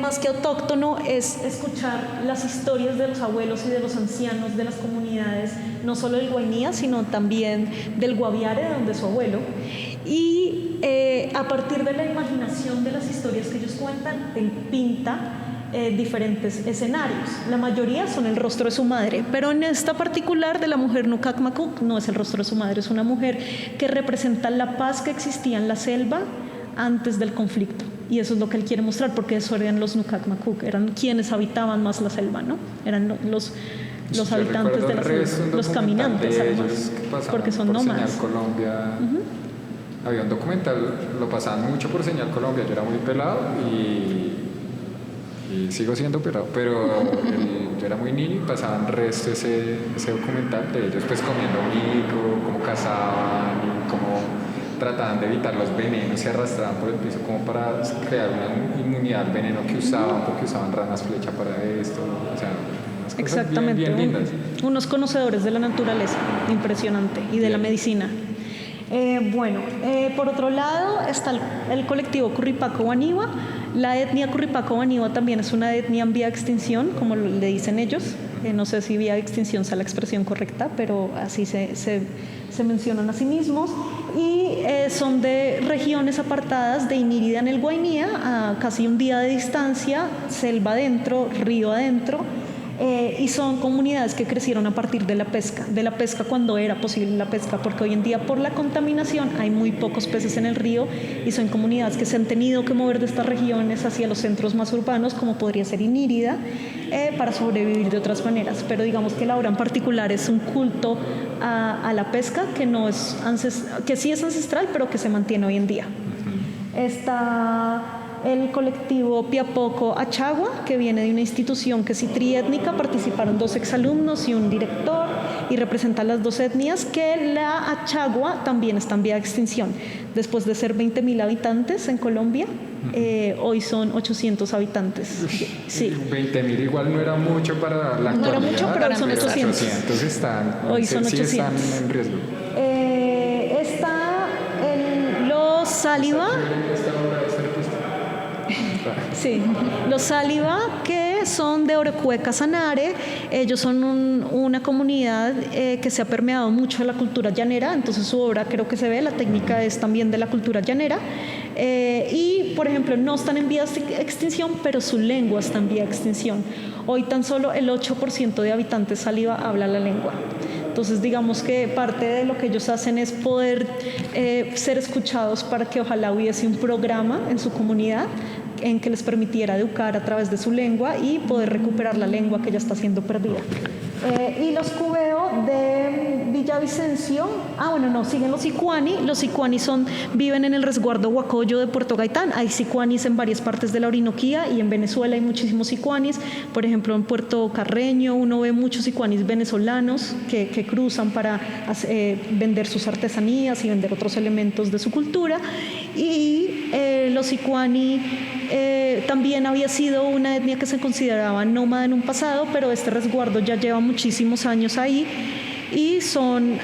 más que autóctono, es escuchar las historias de los abuelos y de los ancianos de las comunidades, no solo del Guainía, sino también del Guaviare, de donde es su abuelo, y a partir de la imaginación de las historias que ellos cuentan, él pinta diferentes escenarios. La mayoría son el rostro de su madre, pero en esta particular de la mujer Nucac Macuc no es el rostro de su madre, es una mujer que representa la paz que existía en la selva antes del conflicto, y eso es lo que él quiere mostrar, porque eso eran los Nucac Macuc, eran quienes habitaban más la selva, ¿no? Eran los habitantes de la selva, los caminantes, además, porque son nómadas. Señal Colombia, había un documental, lo pasaban mucho por Señal Colombia, yo era muy pelado y sigo siendo pelado, pero yo era muy niño y pasaban resto ese documental de ellos pues comiendo mico, cómo cazaban y cómo trataban de evitar los venenos, se arrastraban por el piso como para crear una inmunidad al veneno que usaban, porque usaban ranas flecha para esto, o sea, unas cosas exactamente, bien lindas. Unos conocedores de la naturaleza, impresionante, y de la medicina. Por otro lado está el colectivo Curripaco Guaniwa. La etnia Curripaco Guaniwa también es una etnia en vía de extinción, como le dicen ellos. No sé si vía de extinción sea la expresión correcta, pero así se mencionan a sí mismos. Y son de regiones apartadas de Inírida en el Guainía, a casi un día de distancia, selva adentro, río adentro. Y son comunidades que crecieron a partir de la pesca cuando era posible la pesca, porque hoy en día por la contaminación hay muy pocos peces en el río, y son comunidades que se han tenido que mover de estas regiones hacia los centros más urbanos, como podría ser Inírida, para sobrevivir de otras maneras. Pero digamos que la obra en particular es un culto a la pesca que sí es ancestral, pero que se mantiene hoy en día. Está el colectivo Piapoco Achagua, que viene de una institución que es triétnica, participaron 2 exalumnos y un director, y representan las 2 etnias, que la Achagua también está en vía de extinción. Después de ser 20.000 habitantes en Colombia, hoy son 800 habitantes. Sí. 20.000 igual no era mucho para la actualidad. No era mucho, pero hoy son 800. Hoy son 800. Están en riesgo. Está los Sáliva. Sí, los Sáliva, que son de Orecueca Sanare. Ellos son una comunidad que se ha permeado mucho de la cultura llanera, entonces su obra creo que se ve, la técnica es también de la cultura llanera. Y, por ejemplo, no están en vía de extinción, pero su lengua está en vía de extinción. Hoy tan solo el 8% de habitantes Sáliva habla la lengua. Entonces, digamos que parte de lo que ellos hacen es poder ser escuchados para que ojalá hubiese un programa en su comunidad en que les permitiera educar a través de su lengua y poder recuperar la lengua que ya está siendo perdida. Y los Cubeo de Villavicencio, siguen los Sicuani. Los Sicuani viven en el resguardo Huacoyo de Puerto Gaitán. Hay Sicuanis en varias partes de la Orinoquía y en Venezuela hay muchísimos Sicuanis. Por ejemplo, en Puerto Carreño uno ve muchos Sicuanis venezolanos que cruzan para vender sus artesanías y vender otros elementos de su cultura. Y los Sicuani también había sido una etnia que se consideraba nómada en un pasado, pero este resguardo ya lleva muchísimos años ahí y son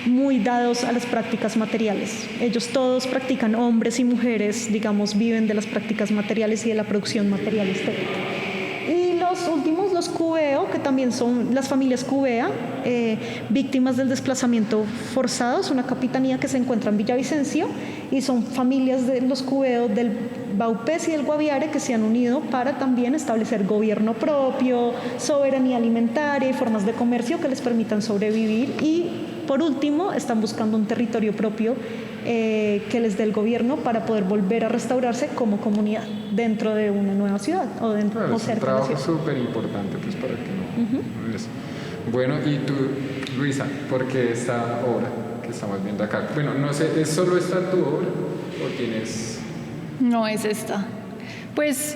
muy dados a las prácticas materiales. Ellos todos practican, hombres y mujeres, digamos, viven de las prácticas materiales y de la producción material estética. Y los últimos, los Cubeo, que también son las familias Cubea, víctimas del desplazamiento forzado, es una capitanía que se encuentra en Villavicencio y son familias de los Cubeos del Baupés y del Guaviare que se han unido para también establecer gobierno propio, soberanía alimentaria y formas de comercio que les permitan sobrevivir. Y por último están buscando un territorio propio que les dé el gobierno para poder volver a restaurarse como comunidad dentro de una nueva ciudad o dentro o cerca de la ciudad. Es un trabajo súper importante pues para que no es. Bueno, y tú, Luisa, ¿por qué esta obra que estamos viendo acá? Bueno, no sé, ¿es solo esta tu obra o tienes...? No, es esta. Pues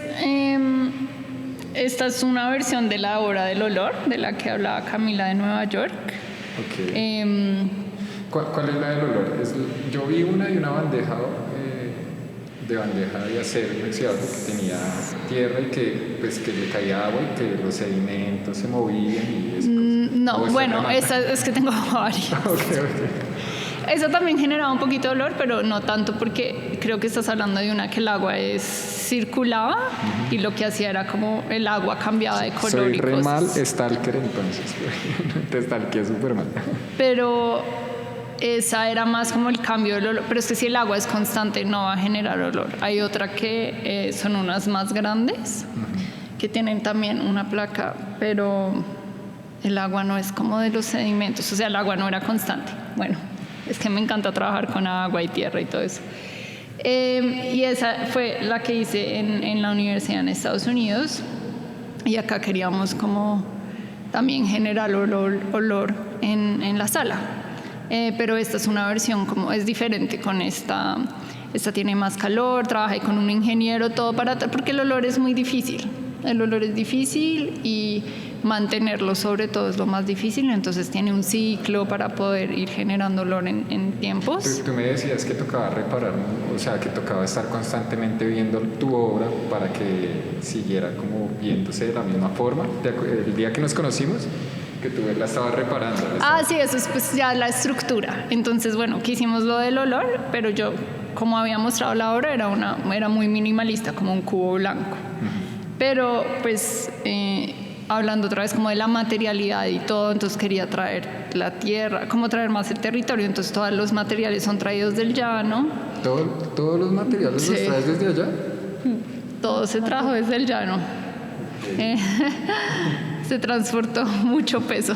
esta es una versión de la obra del olor, de la que hablaba Camila de Nueva York. Okay. ¿Cuál es la del olor? Yo vi una de una bandeja de acero inoxidable que tenía tierra y que le caía agua y que los sedimentos se movían y eso. No, bueno, esa es que tengo varias. Eso también generaba un poquito de olor, pero no tanto porque creo que estás hablando de una que el agua circulaba y lo que hacía era como el agua cambiaba de color. Soy re mal stalker entonces, te stalkeé súper mal. Pero esa era más como el cambio del olor, pero es que si el agua es constante no va a generar olor. Hay otra que son unas más grandes, que tienen también una placa, pero el agua no es como de los sedimentos, o sea, el agua no era constante. Bueno, es que me encanta trabajar con agua y tierra y todo eso. Y esa fue la que hice en la universidad en Estados Unidos, y acá queríamos como también generar olor en la sala. Pero esta es una versión como es diferente con esta tiene más calor, trabajé con un ingeniero, todo porque el olor es muy difícil. El olor es difícil y mantenerlo sobre todo es lo más difícil, entonces tiene un ciclo para poder ir generando olor en tiempos. Tú me decías que tocaba reparar, o sea, que tocaba estar constantemente viendo tu obra para que siguiera como viéndose de la misma forma. El día que nos conocimos, que tú la estabas reparando. Sí, eso es pues ya la estructura. Entonces, bueno, que hicimos lo del olor, pero yo, como había mostrado la obra, era muy minimalista, como un cubo blanco. Pero, pues, hablando otra vez como de la materialidad y todo, entonces quería traer la tierra, como traer más el territorio, entonces todos los materiales son traídos del llano. ¿Todos los materiales los traes desde allá? Todo se trajo desde el llano. Se transportó mucho peso.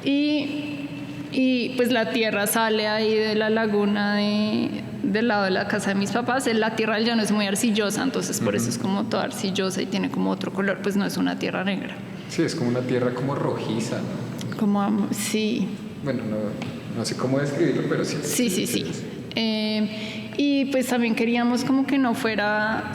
Y pues la tierra sale ahí de la laguna del lado de la casa de mis papás. La tierra del llano es muy arcillosa, entonces por eso es como toda arcillosa y tiene como otro color, pues no es una tierra negra. Sí, es como una tierra como rojiza, ¿no? Como, sí. Bueno, no sé cómo describirlo, pero sí. Sí. Y pues también queríamos como que no fuera,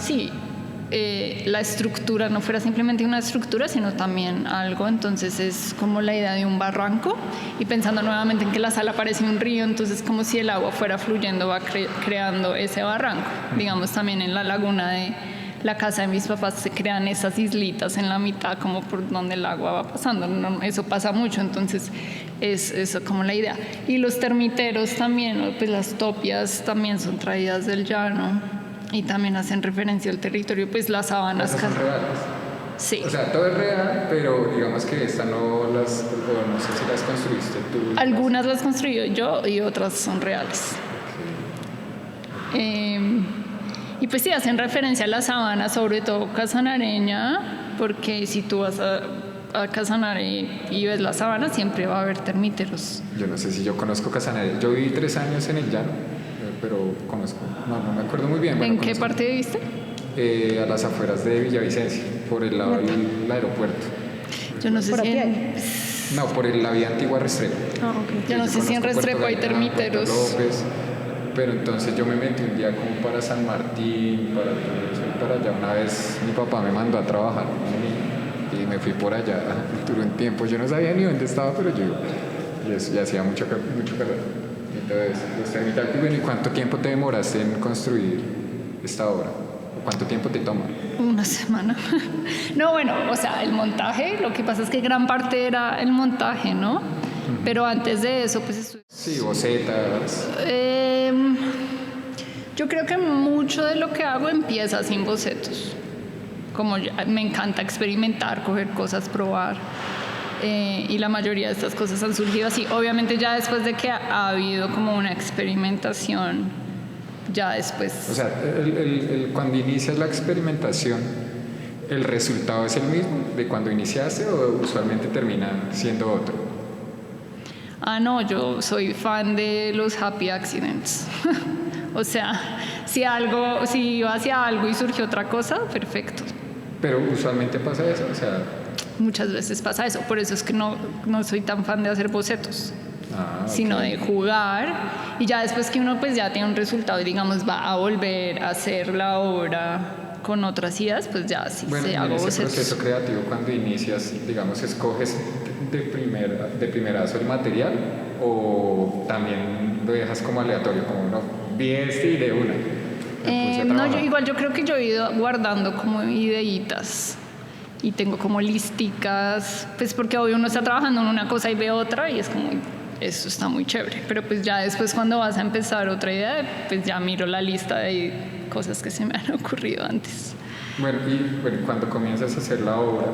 la estructura no fuera simplemente una estructura, sino también algo. Entonces es como la idea de un barranco, y pensando nuevamente en que la sala parece un río, entonces como si el agua fuera fluyendo, va creando ese barranco. Digamos, también en la laguna de la casa de mis papás se crean esas islitas en la mitad, como por donde el agua va pasando. Eso pasa mucho, entonces es eso como la idea. Y los termiteros también, pues las topias también son traídas del llano. Y también hacen referencia al territorio, pues las sabanas. ¿Esas son reales? Sí. O sea, todo es real, pero digamos que esta no sé si las construiste tú. Algunas las construí yo y otras son reales. Okay. Y pues sí, hacen referencia a la sabana, sobre todo casanareña, porque si tú vas a Casanare y ves la sabana, siempre va a haber termíteros. Yo no sé si yo conozco Casanare. Yo viví 3 años en el llano, pero conozco, no me acuerdo muy bien. Bueno, ¿en qué parte viviste? A las afueras de Villavicencio, por el lado del aeropuerto. Yo no sé por si aquí No, por la vía antigua Restrepo. Ah, ok. Yo no sé si en conozco Restrepo hay Puerto Gañán, termiteros. Puerto López, pero entonces yo me metí un día como para San Martín, para todo eso, y para allá. Una vez mi papá me mandó a trabajar y me fui por allá. Duró un tiempo, yo no sabía ni dónde estaba, pero yo y hacía mucho calor. Entonces, los termitales, bueno, ¿y cuánto tiempo te demoraste en construir esta obra? ¿O cuánto tiempo te toma? Una semana. No, bueno, o sea, el montaje, lo que pasa es que gran parte era el montaje, ¿no? Pero antes de eso, pues... Sí, bocetas. Yo creo que mucho de lo que hago empieza sin bocetos. Como me encanta experimentar, coger cosas, probar. Y la mayoría de estas cosas han surgido así. Obviamente ya después de que ha habido como una experimentación, ya después... O sea, cuando inicias la experimentación, ¿el resultado es el mismo de cuando iniciaste o usualmente termina siendo otro? Ah, no, yo soy fan de los happy accidents. O sea, si iba hacia algo y surgió otra cosa, perfecto. Pero usualmente pasa eso, o sea... Muchas veces pasa eso, por eso es que no soy tan fan de hacer bocetos, sino de jugar, y ya después que uno pues ya tiene un resultado y digamos va a volver a hacer la obra con otras ideas, pues ya sí se hago bocetos. En ese proceso creativo, cuando inicias, digamos, ¿escoges de primerazo el material o también lo dejas como aleatorio, como no, vi y de una? No, yo creo que yo he ido guardando como ideitas y tengo como listicas, pues porque hoy uno está trabajando en una cosa y ve otra y es como, eso está muy chévere, pero pues ya después cuando vas a empezar otra idea, pues ya miro la lista de cosas que se me han ocurrido antes. Bueno, cuando comienzas a hacer la obra,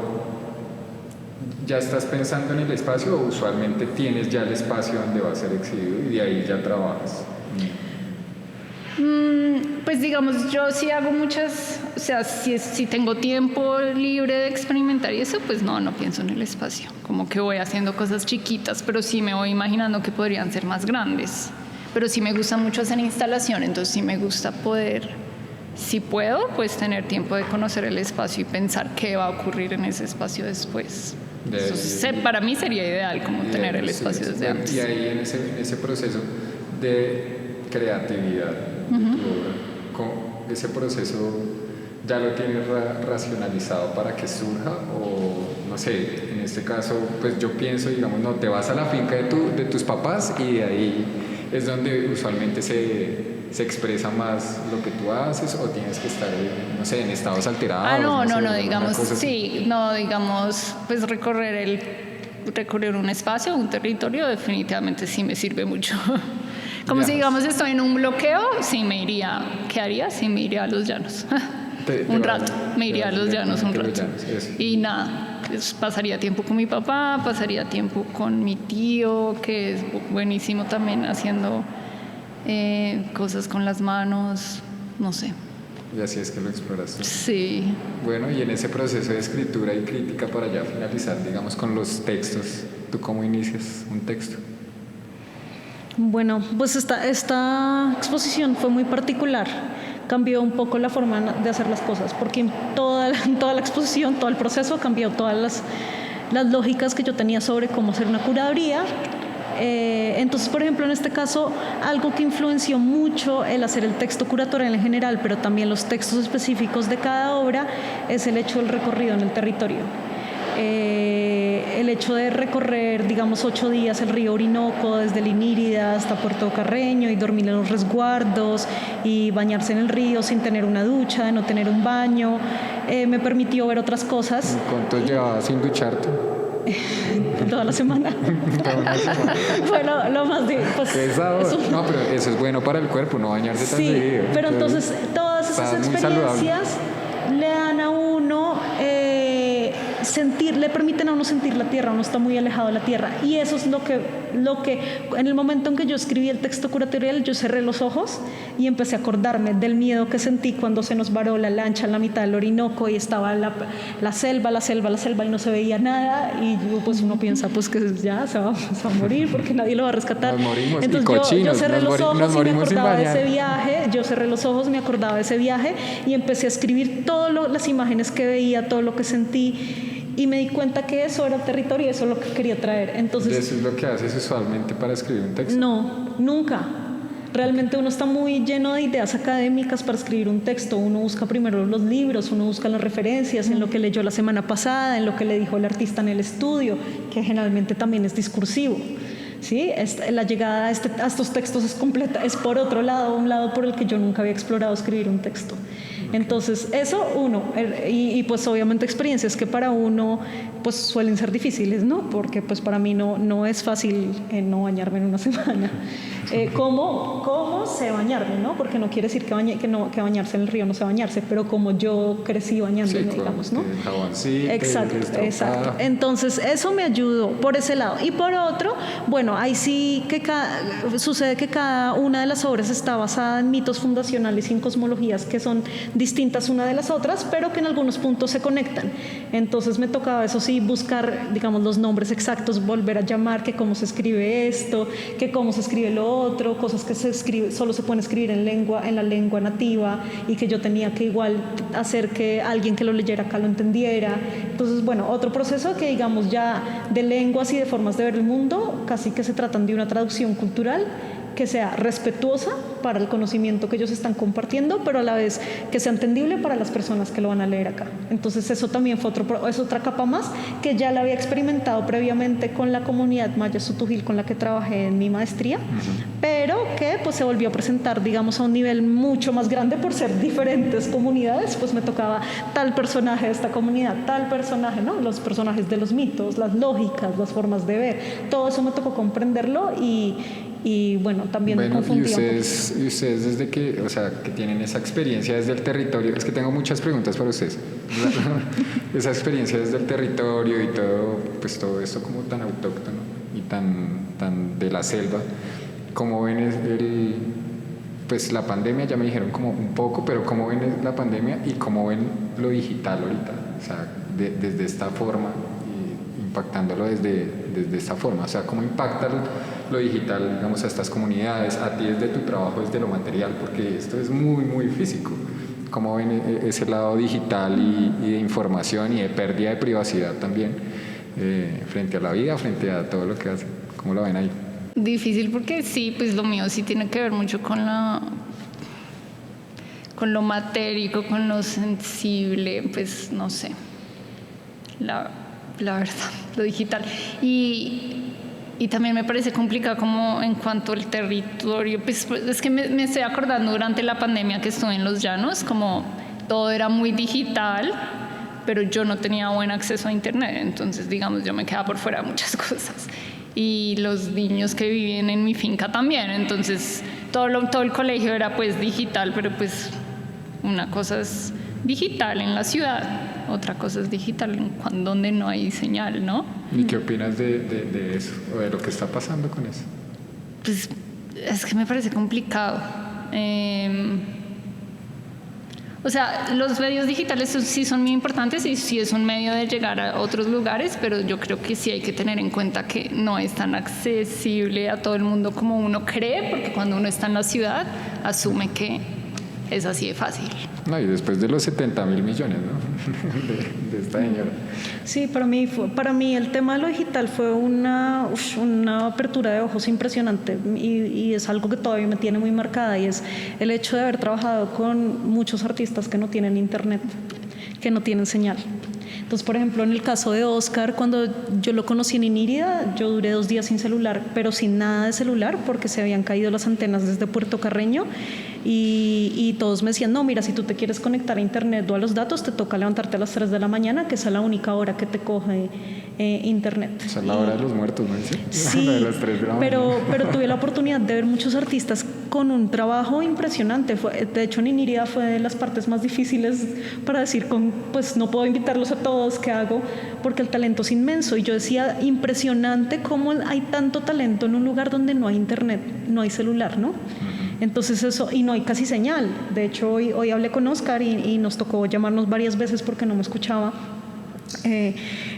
¿ya estás pensando en el espacio o usualmente tienes ya el espacio donde va a ser exhibido y de ahí ya trabajas? Pues digamos, yo sí hago muchas, o sea, si tengo tiempo libre de experimentar y eso, pues no pienso en el espacio. Como que voy haciendo cosas chiquitas, pero sí me voy imaginando que podrían ser más grandes. Pero sí me gusta mucho hacer instalación, entonces sí me gusta poder, si puedo, pues tener tiempo de conocer el espacio y pensar qué va a ocurrir en ese espacio después. Para mí sería ideal como tener el espacio desde antes. Y ahí en ese proceso de creatividad de tu obra, ese proceso ya lo tienes racionalizado para que surja o no sé, en este caso pues yo pienso, digamos, no, te vas a la finca de tus papás y de ahí es donde usualmente se expresa más lo que tú haces o tienes que estar, no sé, en estados alterados. No, digamos, sí, digamos, pues recorrer un espacio, un territorio, definitivamente sí me sirve mucho. Como si, digamos, estoy en un bloqueo, sí me iría. ¿Qué haría? Sí me iría a los llanos. Un rato, me iría a los llanos un rato. Y nada, pues pasaría tiempo con mi papá, pasaría tiempo con mi tío, que es buenísimo también haciendo cosas con las manos, no sé. Y así es que lo exploras. Sí. Bueno, y en ese proceso de escritura y crítica para ya finalizar, digamos, con los textos, ¿tú cómo inicias un texto? Bueno, pues esta exposición fue muy particular. Cambió un poco la forma de hacer las cosas, porque en toda la exposición, todo el proceso cambió todas las lógicas que yo tenía sobre cómo hacer una curaduría. Entonces, por ejemplo, en este caso, algo que influenció mucho el hacer el texto curatorial en general, pero también los textos específicos de cada obra, es el hecho del recorrido en el territorio. El hecho de recorrer, digamos, 8 días el río Orinoco, desde Linírida hasta Puerto Carreño, y dormir en los resguardos y bañarse en el río sin tener una ducha, de no tener un baño, me permitió ver otras cosas. ¿Cuánto llevabas sin ducharte? Toda la semana. Fue lo más pues, no, pero eso es bueno para el cuerpo, no bañarse tan seguido. Sí, pero entonces todas esas experiencias le dan a uno le permiten a uno sentir la tierra, uno está muy alejado de la tierra, y eso es lo que en el momento en que yo escribí el texto curatorial, yo cerré los ojos y empecé a acordarme del miedo que sentí cuando se nos varó la lancha en la mitad del Orinoco y estaba la selva y no se veía nada, y pues uno piensa pues que ya se va a morir porque nadie lo va a rescatar. Nos morimos. Entonces yo cerré los ojos y me acordaba de ese viaje, me acordaba de ese viaje y empecé a escribir todas las imágenes que veía, todo lo que sentí. y me di cuenta que eso era el territorio y eso es lo que quería traer. Entonces, ¿Eso es lo que haces usualmente para escribir un texto? no, nunca. Realmente uno está muy lleno de ideas académicas para escribir un texto. Uno busca primero los libros, uno busca las referencias en lo que leyó la semana pasada, en lo que le dijo el artista en el estudio, que generalmente también es discursivo. ¿Sí? La llegada a estos textos es completa, es por otro lado, un lado por el que yo nunca había explorado escribir un texto. Entonces, eso uno, y pues obviamente experiencias que para uno pues suelen ser difíciles, ¿no? Porque pues para mí no es fácil no bañarme en una semana. ¿Cómo sé bañarme, no? Porque no quiere decir que bañarse en el río no sé bañarse, pero como yo crecí bañándome, sí, digamos, ¿no? Jaboncito, Exacto. Entonces, eso me ayudó por ese lado. Y por otro, bueno, ahí sí que sucede que cada una de las obras está basada en mitos fundacionales y en cosmologías que son distintas una de las otras, pero que en algunos puntos se conectan. Entonces me tocaba, eso sí, buscar, digamos, los nombres exactos, volver a llamar, que cómo se escribe esto, que cómo se escribe lo otro, cosas que solo se pueden escribir en la lengua nativa y que yo tenía que igual hacer que alguien que lo leyera acá lo entendiera. Entonces, bueno, otro proceso que, digamos, ya de lenguas y de formas de ver el mundo, casi que se tratan de una traducción cultural que sea respetuosa para el conocimiento que ellos están compartiendo, pero a la vez que sea entendible para las personas que lo van a leer acá. Entonces eso también es otra capa más que ya la había experimentado previamente con la comunidad maya Sotujil con la que trabajé en mi maestría, pero que pues se volvió a presentar, digamos, a un nivel mucho más grande por ser diferentes comunidades. Pues me tocaba tal personaje de esta comunidad, tal personaje, ¿no? Los personajes de los mitos, las lógicas, las formas de ver, todo eso me tocó comprenderlo y bueno, también me confundía y ustedes desde que, o sea, que tienen esa experiencia desde el territorio, es que tengo muchas preguntas para ustedes. Esa experiencia desde el territorio y todo, pues todo esto como tan autóctono y tan de la selva, ¿cómo ven pues la pandemia? Ya me dijeron como un poco, pero ¿cómo ven la pandemia y cómo ven lo digital ahorita? O sea, desde esta forma, impactándolo desde esta forma, o sea, ¿cómo impacta lo digital, digamos, a estas comunidades, a ti desde tu trabajo, desde lo material? Porque esto es muy, muy físico. ¿Cómo ven ese lado digital y de información y de pérdida de privacidad también frente a la vida, frente a todo lo que hacen? ¿Cómo lo ven ahí? Difícil porque sí, pues lo mío sí tiene que ver mucho con lo matérico, con lo sensible, pues no sé, la verdad, lo digital. Y también me parece complicado como en cuanto al territorio, pues es que me estoy acordando durante la pandemia que estuve en los llanos, como todo era muy digital, pero yo no tenía buen acceso a internet, entonces digamos yo me quedaba por fuera de muchas cosas. Y los niños que vivían en mi finca también, entonces todo el colegio era pues digital, pero pues una cosa es digital en la ciudad, otra cosa es digital donde no hay señal, ¿no? ¿Y qué opinas de eso, o de lo que está pasando con eso? Pues es que me parece complicado. O sea, los medios digitales sí son muy importantes y sí es un medio de llegar a otros lugares, pero yo creo que sí hay que tener en cuenta que no es tan accesible a todo el mundo como uno cree, porque cuando uno está en la ciudad asume que es así de fácil. No, y después de los 70.000 millones, ¿no? de esta señora. Sí, para mí el tema de lo digital fue una apertura de ojos impresionante y es algo que todavía me tiene muy marcada, y es el hecho de haber trabajado con muchos artistas que no tienen internet, que no tienen señal. Entonces, por ejemplo, en el caso de Oscar, cuando yo lo conocí en Inírida, yo duré 2 días sin celular, pero sin nada de celular, porque se habían caído las antenas desde Puerto Carreño, y todos me decían, no, mira, si tú te quieres conectar a internet o a los datos, te toca levantarte a las 3 de la mañana, que es la única hora que te coge internet. Esa es la hora de los muertos, ¿no? Sí, de las 3 de la mañana. pero tuve la oportunidad de ver muchos artistas con un trabajo impresionante. De hecho, en Inírida fue de las partes más difíciles para decir, pues no puedo invitarlos a todos, ¿qué hago? Porque el talento es inmenso. Y yo decía, impresionante cómo hay tanto talento en un lugar donde no hay internet, no hay celular, ¿no? Entonces eso, y no hay casi señal. De hecho, hoy hablé con Oscar y nos tocó llamarnos varias veces porque no me escuchaba.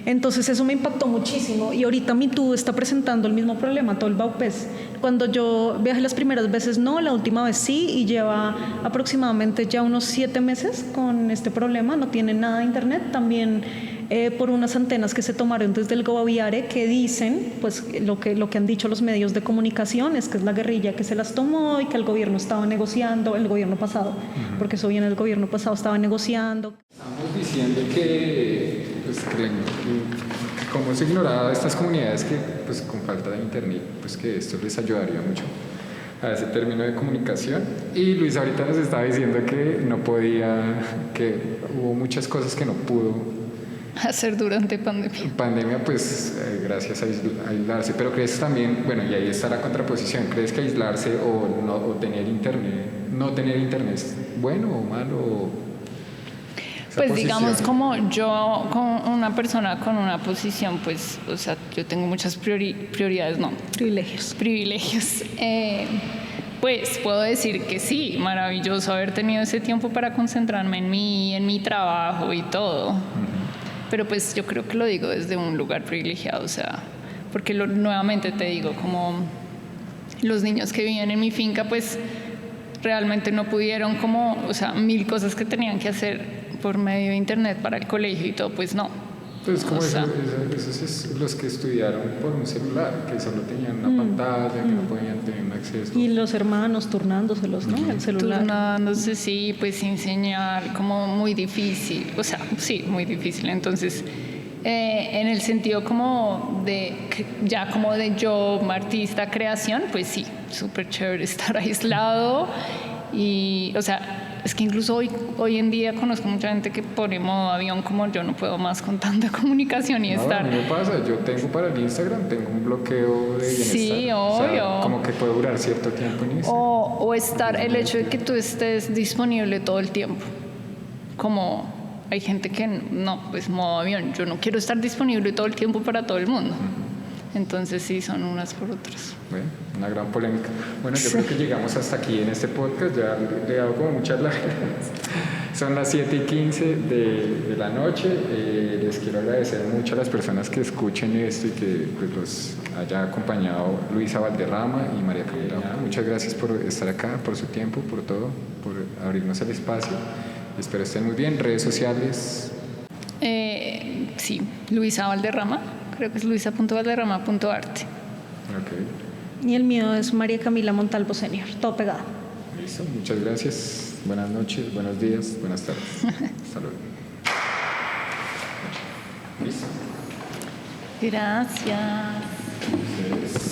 Entonces eso me impactó muchísimo, y ahorita MeToo está presentando el mismo problema, todo el Baupés, Cuando yo viajé las primeras veces no, la última vez sí, y lleva aproximadamente ya unos 7 meses con este problema, no tiene nada de internet, también por unas antenas que se tomaron desde el Guaviare que dicen, pues lo que han dicho los medios de comunicación es que es la guerrilla que se las tomó y que el gobierno estaba negociando, el gobierno pasado, porque eso viene del gobierno pasado, estaba negociando. Estamos diciendo que, pues, como se ignoraba a estas comunidades que, pues, con falta de internet, pues que esto les ayudaría mucho a ese término de comunicación. Y Luis ahorita nos estaba diciendo que no podía, que hubo muchas cosas que no pudo hacer durante pandemia. Pandemia, pues gracias a aislarse. Pero crees también, bueno, y ahí está la contraposición, ¿crees que aislarse o tener internet, no tener internet es bueno o malo? Pues digamos, como yo, como una persona con una posición, pues, o sea, yo tengo muchas prioridades, no. Privilegios. Pues puedo decir que sí, maravilloso haber tenido ese tiempo para concentrarme en mi trabajo y todo. Pero pues yo creo que lo digo desde un lugar privilegiado, o sea, porque nuevamente te digo, como los niños que vivían en mi finca, pues realmente no pudieron como, o sea, 1000 cosas que tenían que hacer por medio de internet para el colegio y todo, pues no. Entonces, como esos es los que estudiaron por un celular, que solo tenían una pantalla, que no podían tener un acceso. Y los hermanos turnándoselos, ¿no? El celular. Turnándose, sí, pues enseñar como muy difícil, o sea, sí, muy difícil. Entonces, en el sentido como ya como de yo, artista, creación, pues sí, súper chévere estar aislado y, o sea, es que incluso hoy en día conozco mucha gente que pone modo avión como yo no puedo más con tanta comunicación y estar. A mí me pasa, yo tengo para el Instagram, tengo un bloqueo de bienestar. Sí, obvio. O sea, como que puede durar cierto tiempo en Instagram. O estar, el hecho de que tú estés disponible todo el tiempo. Como hay gente que no, pues modo avión, yo no quiero estar disponible todo el tiempo para todo el mundo. Entonces sí, son unas por otras. Bueno, una gran polémica. Bueno, yo creo que llegamos hasta aquí en este podcast, ya le he dado como muchas lágrimas. Son las 7:15 de la noche. Les quiero agradecer mucho a las personas que escuchen esto y que pues, los haya acompañado Luisa Valderrama y María Camila. Muchas gracias por estar acá, por su tiempo, por todo, por abrirnos el espacio. Espero estén muy bien. Redes sociales. Sí, Luisa Valderrama. Creo que es luisa.valderrama.arte. Ok. Y el mío es María Camila Montalvo Senior, todo pegado. Listo, muchas gracias. Buenas noches, buenos días, buenas tardes. Hasta luego. Listo. Gracias. Entonces,